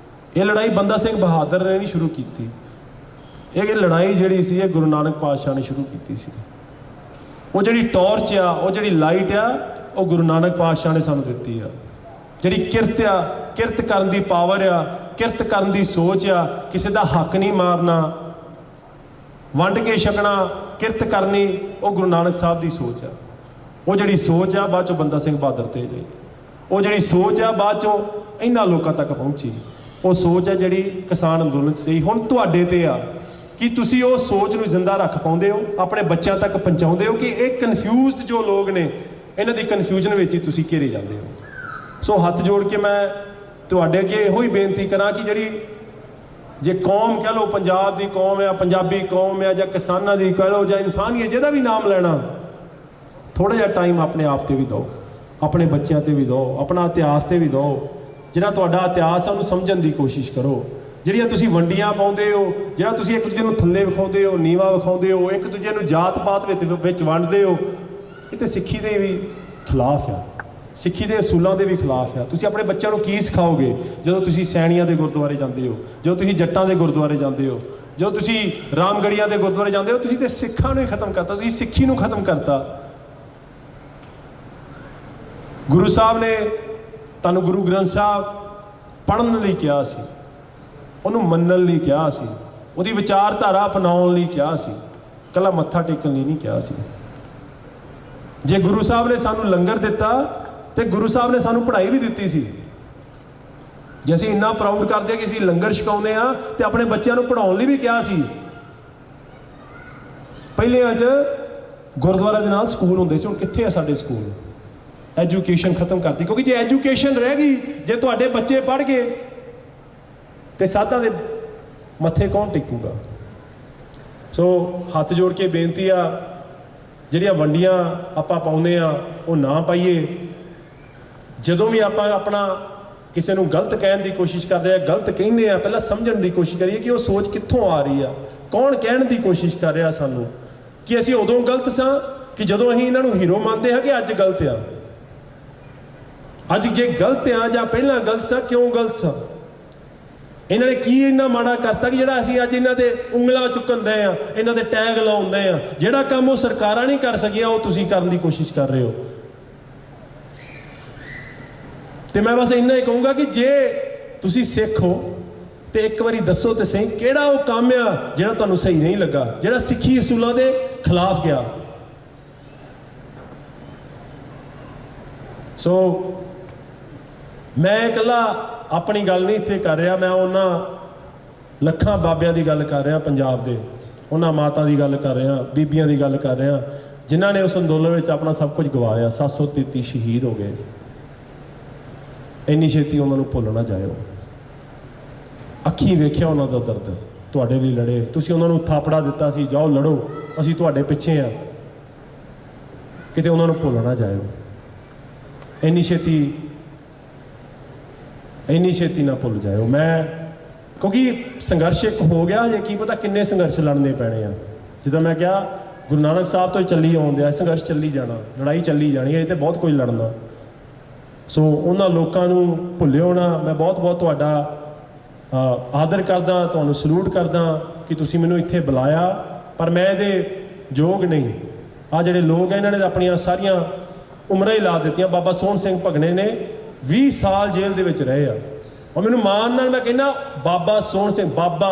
ਇਹ ਲੜਾਈ ਬੰਦਾ ਸਿੰਘ ਬਹਾਦਰ ਨੇ ਨਹੀਂ ਸ਼ੁਰੂ ਕੀਤੀ। ਇਹ ਲੜਾਈ ਜਿਹੜੀ ਸੀ ਇਹ ਗੁਰੂ ਨਾਨਕ ਪਾਤਸ਼ਾਹ ਨੇ ਸ਼ੁਰੂ ਕੀਤੀ ਸੀ। ਉਹ ਜਿਹੜੀ ਟਾਰਚ ਆ, ਉਹ ਜਿਹੜੀ ਲਾਈਟ ਆ, ਉਹ ਗੁਰੂ ਨਾਨਕ ਪਾਤਸ਼ਾਹ ਨੇ ਸਾਨੂੰ ਦਿੱਤੀ ਆ। ਜਿਹੜੀ ਕਿਰਤ ਆ, ਕਿਰਤ ਕਰਨ ਦੀ ਪਾਵਰ ਆ, ਕਿਰਤ ਕਰਨ ਦੀ ਸੋਚ ਆ, ਕਿਸੇ ਦਾ ਹੱਕ ਨਹੀਂ ਮਾਰਨਾ, ਵੰਡ ਕੇ ਛਕਣਾ, ਕਿਰਤ ਕਰਨੀ, ਉਹ ਗੁਰੂ ਨਾਨਕ ਸਾਹਿਬ ਦੀ ਸੋਚ ਆ। ਉਹ ਜਿਹੜੀ ਸੋਚ ਆ ਬਾਅਦ ਚੋਂ ਬੰਦਾ ਸਿੰਘ ਬਹਾਦਰ ਤੇ ਜਾਈ, ਉਹ ਜਿਹੜੀ ਸੋਚ ਆ ਬਾਅਦ ਚੋਂ ਇਹਨਾਂ ਲੋਕਾਂ ਤੱਕ ਪਹੁੰਚੀ। ਉਹ ਸੋਚ ਆ ਜਿਹੜੀ ਕਿਸਾਨ ਅੰਦੋਲਨ 'ਚ ਸੀ। ਹੁਣ ਤੁਹਾਡੇ ਤੇ ਆ ਕਿ ਤੁਸੀਂ ਉਹ ਸੋਚ ਨੂੰ ਜ਼ਿੰਦਾ ਰੱਖ ਪਾਉਂਦੇ ਹੋ, ਆਪਣੇ ਬੱਚਿਆਂ ਤੱਕ ਪਹੁੰਚਾਉਂਦੇ ਹੋ ਕਿ ਇਹ ਕਨਫਿਊਜ਼ਡ ਜੋ ਲੋਕ ਨੇ, ਇਹਨਾਂ ਦੀ ਕਨਫਿਊਜ਼ਨ ਵਿੱਚ ਹੀ ਤੁਸੀਂ ਘੇਰੇ ਜਾਂਦੇ ਹੋ। ਸੋ ਹੱਥ ਜੋੜ ਕੇ ਮੈਂ ਤੁਹਾਡੇ ਅੱਗੇ ਇਹੋ ਹੀ ਬੇਨਤੀ ਕਰਾਂ ਕਿ ਜਿਹੜੀ ਜੇ ਕੌਮ ਕਹਿ ਲਓ, ਪੰਜਾਬ ਦੀ ਕੌਮ ਆ, ਪੰਜਾਬੀ ਕੌਮ ਆ, ਜਾਂ ਕਿਸਾਨਾਂ ਦੀ ਕਹਿ ਲਓ, ਜਾਂ ਇਨਸਾਨੀਅਤ, ਜਿਹਦਾ ਵੀ ਨਾਮ ਲੈਣਾ, ਥੋੜ੍ਹਾ ਜਿਹਾ ਟਾਈਮ ਆਪਣੇ ਆਪ ਤੇ ਵੀ ਦਿਓ, ਆਪਣੇ ਬੱਚਿਆਂ ਤੇ ਵੀ ਦਿਓ, ਆਪਣਾ ਇਤਿਹਾਸ ਤੇ ਵੀ ਦਿਓ। ਜਿਹੜਾ ਤੁਹਾਡਾ ਇਤਿਹਾਸ ਆ ਉਹਨੂੰ ਸਮਝਣ ਦੀ ਕੋਸ਼ਿਸ਼ ਕਰੋ। ਜਿਹੜੀਆਂ ਤੁਸੀਂ ਵੰਡੀਆਂ ਪਾਉਂਦੇ ਹੋ, ਜਿਹੜਾ ਤੁਸੀਂ ਇੱਕ ਦੂਜੇ ਨੂੰ ਥੱਲੇ ਵਿਖਾਉਂਦੇ ਹੋ, ਨੀਵਾ ਵਿਖਾਉਂਦੇ ਹੋ, ਇੱਕ ਦੂਜੇ ਨੂੰ ਜਾਤ ਪਾਤ ਵਿੱਚ ਵੰਡਦੇ ਹੋ, ਇਹ ਤਾਂ ਸਿੱਖੀ ਦੇ ਵੀ ਖਿਲਾਫ ਆ, ਸਿੱਖੀ ਦੇ ਅਸੂਲਾਂ ਦੇ ਵੀ ਖਿਲਾਫ ਆ। ਤੁਸੀਂ ਆਪਣੇ ਬੱਚਿਆਂ ਨੂੰ ਕੀ ਸਿਖਾਓਗੇ ਜਦੋਂ ਤੁਸੀਂ ਸੈਣੀਆਂ ਦੇ ਗੁਰਦੁਆਰੇ ਜਾਂਦੇ ਹੋ, ਜਦੋਂ ਤੁਸੀਂ ਜੱਟਾਂ ਦੇ ਗੁਰਦੁਆਰੇ ਜਾਂਦੇ ਹੋ, ਜਦੋਂ ਤੁਸੀਂ ਰਾਮਗੜੀਆਂ ਦੇ ਗੁਰਦੁਆਰੇ ਜਾਂਦੇ ਹੋ? ਤੁਸੀਂ ਤੇ ਸਿੱਖਾਂ ਨੂੰ ਹੀ ਖਤਮ ਕਰਤਾ, ਤੁਸੀਂ ਸਿੱਖੀ ਨੂੰ ਖਤਮ ਕਰਤਾ। ਗੁਰੂ ਸਾਹਿਬ ਨੇ ਤੁਹਾਨੂੰ ਗੁਰੂ ਗ੍ਰੰਥ ਸਾਹਿਬ ਪੜ੍ਹਨ ਲਈ ਕਿਹਾ ਸੀ, ਉਹਨੂੰ ਮੰਨਣ ਲਈ ਕਿਹਾ ਸੀ, ਉਹਦੀ ਵਿਚਾਰਧਾਰਾ ਅਪਣਾਉਣ ਲਈ ਕਿਹਾ ਸੀ, ਇਕੱਲਾ ਮੱਥਾ ਟੇਕਣ ਲਈ ਨਹੀਂ ਕਿਹਾ ਸੀ। ਜੇ ਗੁਰੂ ਸਾਹਿਬ ਨੇ ਸਾਨੂੰ ਲੰਗਰ ਦਿੱਤਾ ਤੇ ਗੁਰੂ ਸਾਹਿਬ ਨੇ ਸਾਨੂੰ ਪੜ੍ਹਾਈ ਵੀ ਦਿੱਤੀ ਸੀ। ਜੇ ਅਸੀਂ ਇੰਨਾ ਪ੍ਰਾਊਡ ਕਰਦੇ ਹਾਂ ਕਿ ਅਸੀਂ ਲੰਗਰ ਛਕਾਉਂਦੇ ਆ, ਤੇ ਆਪਣੇ ਬੱਚਿਆਂ ਨੂੰ ਪੜ੍ਹਾਉਣ ਲਈ ਵੀ ਕਿਹਾ ਸੀ। ਪਹਿਲਿਆਂ 'ਚ ਗੁਰਦੁਆਰਾ ਦੇ ਨਾਲ ਸਕੂਲ ਹੁੰਦੇ ਸੀ, ਹੁਣ ਕਿੱਥੇ ਆ ਸਾਡੇ ਸਕੂਲ? ਐਜੂਕੇਸ਼ਨ ਖਤਮ ਕਰਤੀ, ਕਿਉਂਕਿ ਜੇ ਐਜੂਕੇਸ਼ਨ ਰਹਿ ਗਈ, ਜੇ ਤੁਹਾਡੇ ਬੱਚੇ ਪੜ੍ਹ ਗਏ ਤੇ ਸਾਧਾਂ ਦੇ ਮੱਥੇ ਕੌਣ ਟੇਕੂਗਾ? ਸੋ ਹੱਥ ਜੋੜ ਕੇ ਬੇਨਤੀ ਆ ਜਿਹੜੀਆਂ ਵੰਡੀਆਂ ਆਪਾਂ ਪਾਉਂਦੇ ਆ ਉਹ ਨਾ ਪਾਈਏ। ਜਦੋਂ ਵੀ ਆਪਾਂ ਆਪਣਾ ਕਿਸੇ ਨੂੰ ਗਲਤ ਕਹਿਣ ਦੀ ਕੋਸ਼ਿਸ਼ ਕਰਦੇ ਆ, ਗਲਤ ਕਹਿੰਦੇ ਆ, ਪਹਿਲਾਂ ਸਮਝਣ ਦੀ ਕੋਸ਼ਿਸ਼ ਕਰੀਏ ਕਿ ਉਹ ਸੋਚ ਕਿੱਥੋਂ ਆ ਰਹੀ ਆ, ਕੌਣ ਕਹਿਣ ਦੀ ਕੋਸ਼ਿਸ਼ ਕਰ ਰਿਹਾ ਸਾਨੂੰ, ਕਿ ਅਸੀਂ ਉਦੋਂ ਗਲਤ ਸਾਂ ਕਿ ਜਦੋਂ ਅਸੀਂ ਇਹਨਾਂ ਨੂੰ ਹੀਰੋ ਮੰਨਦੇ ਹਾਂ ਕਿ ਅੱਜ ਗਲਤ ਆ। ਅੱਜ ਜੇ ਗਲਤ ਆ ਜਾਂ ਪਹਿਲਾਂ ਗਲਤ ਸਾਂ, ਕਿਉਂ ਗਲਤ ਸਾਂ? ਇਹਨਾਂ ਨੇ ਕੀ ਇੰਨਾ ਮਾੜਾ ਕਰਤਾ ਕਿ ਜਿਹੜਾ ਅਸੀਂ ਅੱਜ ਇਹਨਾਂ ਦੇ ਉਂਗਲਾਂ ਚੁੱਕਣ ਦੇ ਆ, ਇਹਨਾਂ ਦੇ ਟੈਗ ਲਾਉਂਦੇ ਆ? ਜਿਹੜਾ ਕੰਮ ਉਹ ਸਰਕਾਰਾਂ ਨਹੀਂ ਕਰ ਸਕੀਆਂ ਉਹ ਤੁਸੀਂ ਕਰਨ ਦੀ ਕੋਸ਼ਿਸ਼ ਕਰ ਰਹੇ ਹੋ। ਤੇ ਮੈਂ ਬਸ ਇੰਨਾ ਹੀ ਕਹੂੰਗਾ ਕਿ ਜੇ ਤੁਸੀਂ ਸਿੱਖ ਹੋ ਤੇ ਇੱਕ ਵਾਰੀ ਦੱਸੋ ਤੇ ਸਹੀ ਕਿਹੜਾ ਉਹ ਕੰਮ ਆ ਜਿਹੜਾ ਤੁਹਾਨੂੰ ਸਹੀ ਨਹੀਂ ਲੱਗਾ, ਜਿਹੜਾ ਸਿੱਖੀ ਅਸੂਲਾਂ ਦੇ ਖਿਲਾਫ ਗਿਆ। ਸੋ ਮੈਂ ਇਕੱਲਾ ਆਪਣੀ ਗੱਲ ਨਹੀਂ ਇੱਥੇ ਕਰ ਰਿਹਾ, ਮੈਂ ਉਹਨਾਂ ਲੱਖਾਂ ਬਾਬਿਆਂ ਦੀ ਗੱਲ ਕਰ ਰਿਹਾ ਪੰਜਾਬ ਦੇ, ਉਹਨਾਂ ਮਾਤਾ ਦੀ ਗੱਲ ਕਰ ਰਿਹਾ, ਬੀਬੀਆਂ ਦੀ ਗੱਲ ਕਰ ਰਿਹਾ ਜਿਨ੍ਹਾਂ ਨੇ ਉਸ ਅੰਦੋਲਨ ਵਿੱਚ ਆਪਣਾ ਸਭ ਕੁਝ ਗਵਾਇਆ। 733 ਸ਼ਹੀਦ ਹੋ ਗਏ। ਇੰਨੀ ਛੇਤੀ ਉਹਨਾਂ ਨੂੰ ਭੁੱਲ ਨਾ ਜਾਇਓ। ਅੱਖੀਂ ਵੇਖਿਆ ਉਹਨਾਂ ਦਾ ਦਰਦ, ਤੁਹਾਡੇ ਲਈ ਲੜੇ, ਤੁਸੀਂ ਉਹਨਾਂ ਨੂੰ ਥਾਪੜਾ ਦਿੱਤਾ ਸੀ, ਜਾਓ ਲੜੋ, ਅਸੀਂ ਤੁਹਾਡੇ ਪਿੱਛੇ ਆ। ਕਿਤੇ ਉਹਨਾਂ ਨੂੰ ਭੁੱਲ ਨਾ ਜਾਇਓ। ਇੰਨੀ ਛੇਤੀ ਨਾ ਭੁੱਲ ਜਾਇਓ। ਮੈਂ ਕਿਉਂਕਿ ਸੰਘਰਸ਼ ਇੱਕ ਹੋ ਗਿਆ, ਹਜੇ ਕੀ ਪਤਾ ਕਿੰਨੇ ਸੰਘਰਸ਼ ਲੜਨੇ ਪੈਣੇ ਆ। ਜਿੱਦਾਂ ਮੈਂ ਕਿਹਾ ਗੁਰੂ ਨਾਨਕ ਸਾਹਿਬ ਤੋਂ ਹੀ ਚੱਲੀ ਆਉਂਦੇ ਆ, ਸੰਘਰਸ਼ ਚੱਲੀ ਜਾਣਾ, ਲੜਾਈ ਚੱਲੀ ਜਾਣੀ ਹੈ, ਇਹ ਤੇ ਬਹੁਤ ਕੁਝ ਲੜਨਾ। ਸੋ ਉਹਨਾਂ ਲੋਕਾਂ ਨੂੰ ਭੁੱਲਿਓ ਨਾ। ਮੈਂ ਬਹੁਤ ਬਹੁਤ ਤੁਹਾਡਾ ਆਦਰ ਕਰਦਾ, ਤੁਹਾਨੂੰ ਸਲੂਟ ਕਰਦਾ ਕਿ ਤੁਸੀਂ ਮੈਨੂੰ ਇੱਥੇ ਬੁਲਾਇਆ, ਪਰ ਮੈਂ ਇਹਦੇ ਯੋਗ ਨਹੀਂ। ਆ ਜਿਹੜੇ ਲੋਕ ਆ ਇਹਨਾਂ ਨੇ ਆਪਣੀਆਂ ਸਾਰੀਆਂ ਉਮਰਾਂ ਹੀ ਲਾ ਦਿੱਤੀਆਂ। ਬਾਬਾ ਸੋਹਣ ਸਿੰਘ ਭਗਨੇ ਨੇ 20 ਸਾਲ ਜੇਲ੍ਹ ਦੇ ਵਿੱਚ ਰਹੇ ਆ, ਔਰ ਮੈਨੂੰ ਮਾਣ ਨਾਲ ਮੈਂ ਕਹਿੰਦਾ ਬਾਬਾ ਸੋਹਣ ਸਿੰਘ, ਬਾਬਾ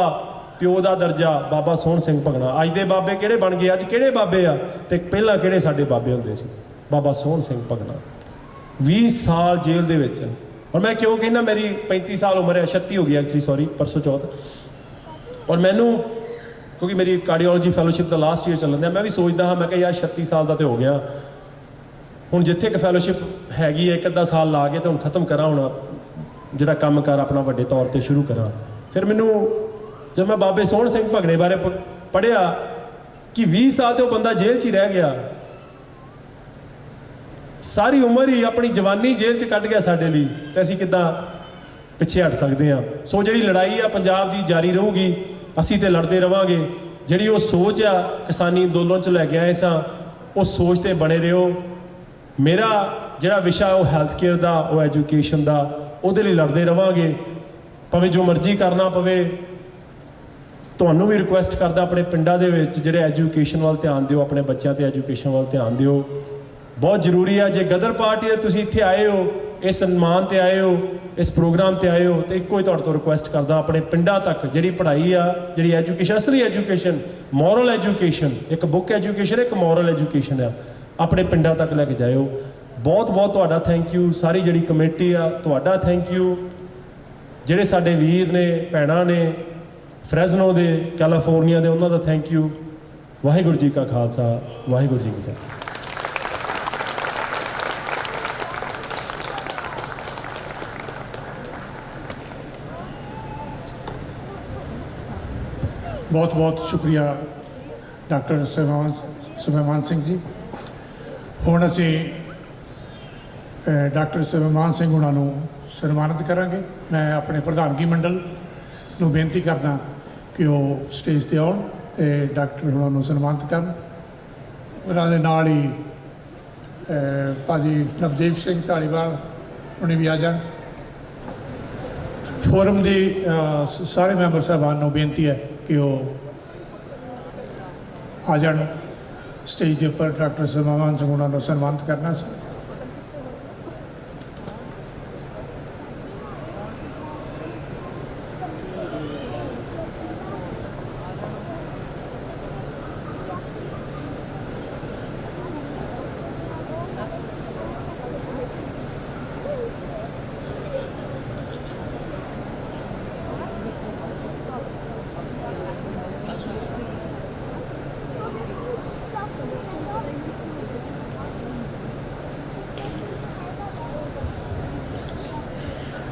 ਪਿਓ ਦਾ ਦਰਜਾ ਬਾਬਾ ਸੋਹਣ ਸਿੰਘ ਭਗਨਾ। ਅੱਜ ਦੇ ਬਾਬੇ ਕਿਹੜੇ ਬਣ ਗਏ, ਅੱਜ ਕਿਹੜੇ ਬਾਬੇ ਆ ਤੇ ਪਹਿਲਾਂ ਕਿਹੜੇ ਸਾਡੇ ਬਾਬੇ ਹੁੰਦੇ ਸੀ? ਬਾਬਾ ਸੋਹਣ ਸਿੰਘ ਭਗਨਾ 20 ਸਾਲ ਜੇਲ੍ਹ ਦੇ ਵਿੱਚ। ਔਰ ਮੈਂ ਕਿਉਂ ਕਹਿੰਦਾ, ਮੇਰੀ 35 ਸਾਲ ਉਮਰ ਹੈ, 36 ਹੋ ਗਈ ਐਕਚੁਅਲੀ, ਸੌਰੀ, ਪਰਸੋਂ ਚੌਥ। ਔਰ ਮੈਨੂੰ ਕਿਉਂਕਿ ਮੇਰੀ ਕਾਰਡੀਓਲੋਜੀ ਫੈਲੋਸ਼ਿਪ ਦਾ ਲਾਸਟ ਈਅਰ ਚੱਲਣ ਦਿਆ, ਮੈਂ ਵੀ ਸੋਚਦਾ ਹਾਂ, ਮੈਂ ਕਿਹਾ ਯਾਰ 36 ਸਾਲ ਦਾ ਤੇ ਹੋ ਗਿਆ, ਹੁਣ ਜਿੱਥੇ ਇੱਕ ਫੈਲੋਸ਼ਿਪ ਹੈਗੀ ਹੈ, ਇੱਕ ਅੱਧਾ ਸਾਲ ਲਾ ਕੇ ਤੇ ਹੁਣ ਖਤਮ ਕਰਾਂ, ਹੁਣ ਜਿਹੜਾ ਕੰਮ ਕਰ ਆਪਣਾ ਵੱਡੇ ਤੌਰ ਤੇ ਸ਼ੁਰੂ ਕਰਾਂ। ਫਿਰ ਮੈਨੂੰ ਜਦ ਮੈਂ ਬਾਬੇ ਸੋਹਣ ਸਿੰਘ ਭਗਨੇ ਬਾਰੇ ਪੜ੍ਹਿਆ ਕਿ 20 ਸਾਲ ਤੇ ਉਹ ਬੰਦਾ ਜੇਲ੍ਹ 'ਚ ਹੀ ਰਹਿ ਗਿਆ, ਸਾਰੀ ਉਮਰ ਹੀ ਆਪਣੀ ਜਵਾਨੀ ਜੇਲ੍ਹ 'ਚ ਕੱਢ ਗਿਆ ਸਾਡੇ ਲਈ, ਤੇ ਅਸੀਂ ਕਿੱਦਾਂ ਪਿੱਛੇ ਹਟ ਸਕਦੇ ਹਾਂ? ਸੋ ਜਿਹੜੀ ਲੜਾਈ ਆ ਪੰਜਾਬ ਦੀ ਜਾਰੀ ਰਹੂਗੀ, ਅਸੀਂ ਤੇ ਲੜਦੇ ਰਵਾਂਗੇ। ਜਿਹੜੀ ਉਹ ਸੋਚ ਆ ਕਿਸਾਨੀ ਅੰਦੋਲਨ 'ਚ ਲੈ ਕੇ ਆਏ ਸਾਂ, ਉਹ ਸੋਚ ਤੇ ਬਣੇ ਰਹੋ। ਮੇਰਾ ਜਿਹੜਾ ਵਿਸ਼ਾ ਉਹ ਹੈਲਥ ਕੇਅਰ ਦਾ, ਉਹ ਐਜੂਕੇਸ਼ਨ ਦਾ, ਉਹਦੇ ਲਈ ਲੜਦੇ ਰਵਾਂਗੇ, ਭਾਵੇਂ ਜੋ ਮਰਜ਼ੀ ਕਰਨਾ ਪਵੇ। ਤੁਹਾਨੂੰ ਵੀ ਰਿਕੁਐਸਟ ਕਰਦਾ, ਆਪਣੇ ਪਿੰਡਾਂ ਦੇ ਵਿੱਚ ਜਿਹੜੇ ਐਜੂਕੇਸ਼ਨ ਵੱਲ ਧਿਆਨ ਦਿਓ, ਆਪਣੇ ਬੱਚਿਆਂ ਤੇ ਐਜੂਕੇਸ਼ਨ ਵੱਲ ਧਿਆਨ ਦਿਓ, ਬਹੁਤ ਜ਼ਰੂਰੀ ਆ। ਜੇ ਗਦਰ ਪਾਰਟੀ ਦੇ ਤੁਸੀਂ ਇੱਥੇ ਆਏ ਹੋ, ਇਸ ਸਨਮਾਨ ਤੇ ਆਏ ਹੋ, ਇਸ ਪ੍ਰੋਗਰਾਮ ਤੇ ਆਏ ਹੋ, ਤੇ ਇੱਕੋ ਹੀ ਤੁਹਾਡੇ ਤੋਂ ਰਿਕੁਐਸਟ ਕਰਦਾ, ਆਪਣੇ ਪਿੰਡਾਂ ਤੱਕ ਜਿਹੜੀ ਪੜ੍ਹਾਈ ਆ, ਜਿਹੜੀ ਐਜੂਕੇਸ਼ਨ, ਅਸਲੀ ਐਜੂਕੇਸ਼ਨ, ਮੋਰਲ ਐਜੂਕੇਸ਼ਨ, ਇੱਕ ਬੁੱਕ ਐਜੂਕੇਸ਼ਨ, ਇੱਕ ਮੋਰਲ ਐਜੂਕੇਸ਼ਨ ਆ, ਆਪਣੇ ਪਿੰਡਾਂ ਤੱਕ ਲੈ ਕੇ ਜਾਇਓ। ਬਹੁਤ ਬਹੁਤ ਤੁਹਾਡਾ ਥੈਂਕ ਯੂ। ਸਾਰੀ ਜਿਹੜੀ ਕਮੇਟੀ ਆ ਤੁਹਾਡਾ ਥੈਂਕ ਯੂ। ਜਿਹੜੇ ਸਾਡੇ ਵੀਰ ਨੇ, ਭੈਣਾਂ ਨੇ ਫਰੈਜ਼ਨੋ ਦੇ, ਕੈਲੀਫੋਰਨੀਆ ਦੇ, ਉਹਨਾਂ ਦਾ ਥੈਂਕ ਯੂ। ਵਾਹਿਗੁਰੂ ਜੀ ਕਾ ਖਾਲਸਾ, ਵਾਹਿਗੁਰੂ ਜੀ ਕੀ ਫਤਿਹ। ਬਹੁਤ ਬਹੁਤ ਸ਼ੁਕਰੀਆ ਡਾਕਟਰ ਸੁਭੇਮਾਨ ਸਿੰਘ ਜੀ। ਹੁਣ ਅਸੀਂ ਡਾਕਟਰ ਸੁਭੇਮਾਨ ਸਿੰਘ ਉਹਨਾਂ ਨੂੰ ਸਨਮਾਨਿਤ ਕਰਾਂਗੇ। ਮੈਂ ਆਪਣੇ ਪ੍ਰਧਾਨਗੀ ਮੰਡਲ ਨੂੰ ਬੇਨਤੀ ਕਰਦਾ ਕਿ ਉਹ ਸਟੇਜ ਤੇ ਆਉਣ ਤੇ ਡਾਕਟਰ ਉਹਨਾਂ ਨੂੰ ਸਨਮਾਨਿਤ ਕਰਨ। ਉਹਨਾਂ ਦੇ ਨਾਲ ਹੀ ਭਾਜੀ ਨਵਦੀਪ ਸਿੰਘ ਧਾਲੀਵਾਲ ਹੁਣੇ ਵੀ ਆ ਜਾਣ। ਫੋਰਮ ਦੇ ਸਾਰੇ ਮੈਂਬਰ ਸਾਹਿਬਾਨ ਨੂੰ ਬੇਨਤੀ ਹੈ ਕਿ ਉਹ ਆ ਜਾਣ ਸਟੇਜ ਦੇ ਉੱਪਰ। ਡਾਕਟਰ ਸੁਭੇਮਾਨ ਸਿੰਘ ਉਹਨਾਂ ਨੂੰ ਸਨਮਾਨਿਤ ਕਰਨਾ ਸੀ।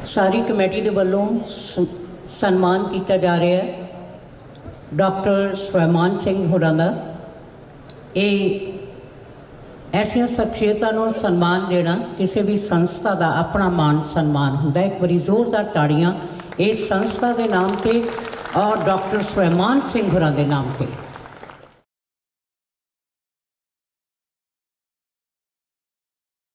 ਸਾਰੀ ਕਮੇਟੀ ਦੇ ਵੱਲੋਂ ਸਨਮਾਨ ਕੀਤਾ ਜਾ ਰਿਹਾ ਹੈ ਡਾਕਟਰ ਸੁਭੇਮਾਨ ਸਿੰਘ ਹੋਰਾਂ ਦਾ। ਇਹ ਐਸੀਆਂ ਸ਼ਖਸੀਅਤਾਂ ਨੂੰ ਸਨਮਾਨ ਦੇਣਾ ਕਿਸੇ ਵੀ ਸੰਸਥਾ ਦਾ ਆਪਣਾ ਮਾਨ ਸਨਮਾਨ ਹੁੰਦਾ ਹੈ। ਇੱਕ ਵਾਰੀ ਜ਼ੋਰਦਾਰ ਤਾੜੀਆਂ ਇਸ ਸੰਸਥਾ ਦੇ ਨਾਮ ਤੇ ਔਰ ਡਾਕਟਰ ਸੁਲੇਮਾਨ ਸਿੰਘ ਹੋਰਾਂ ਦੇ ਨਾਮ ਤੇ।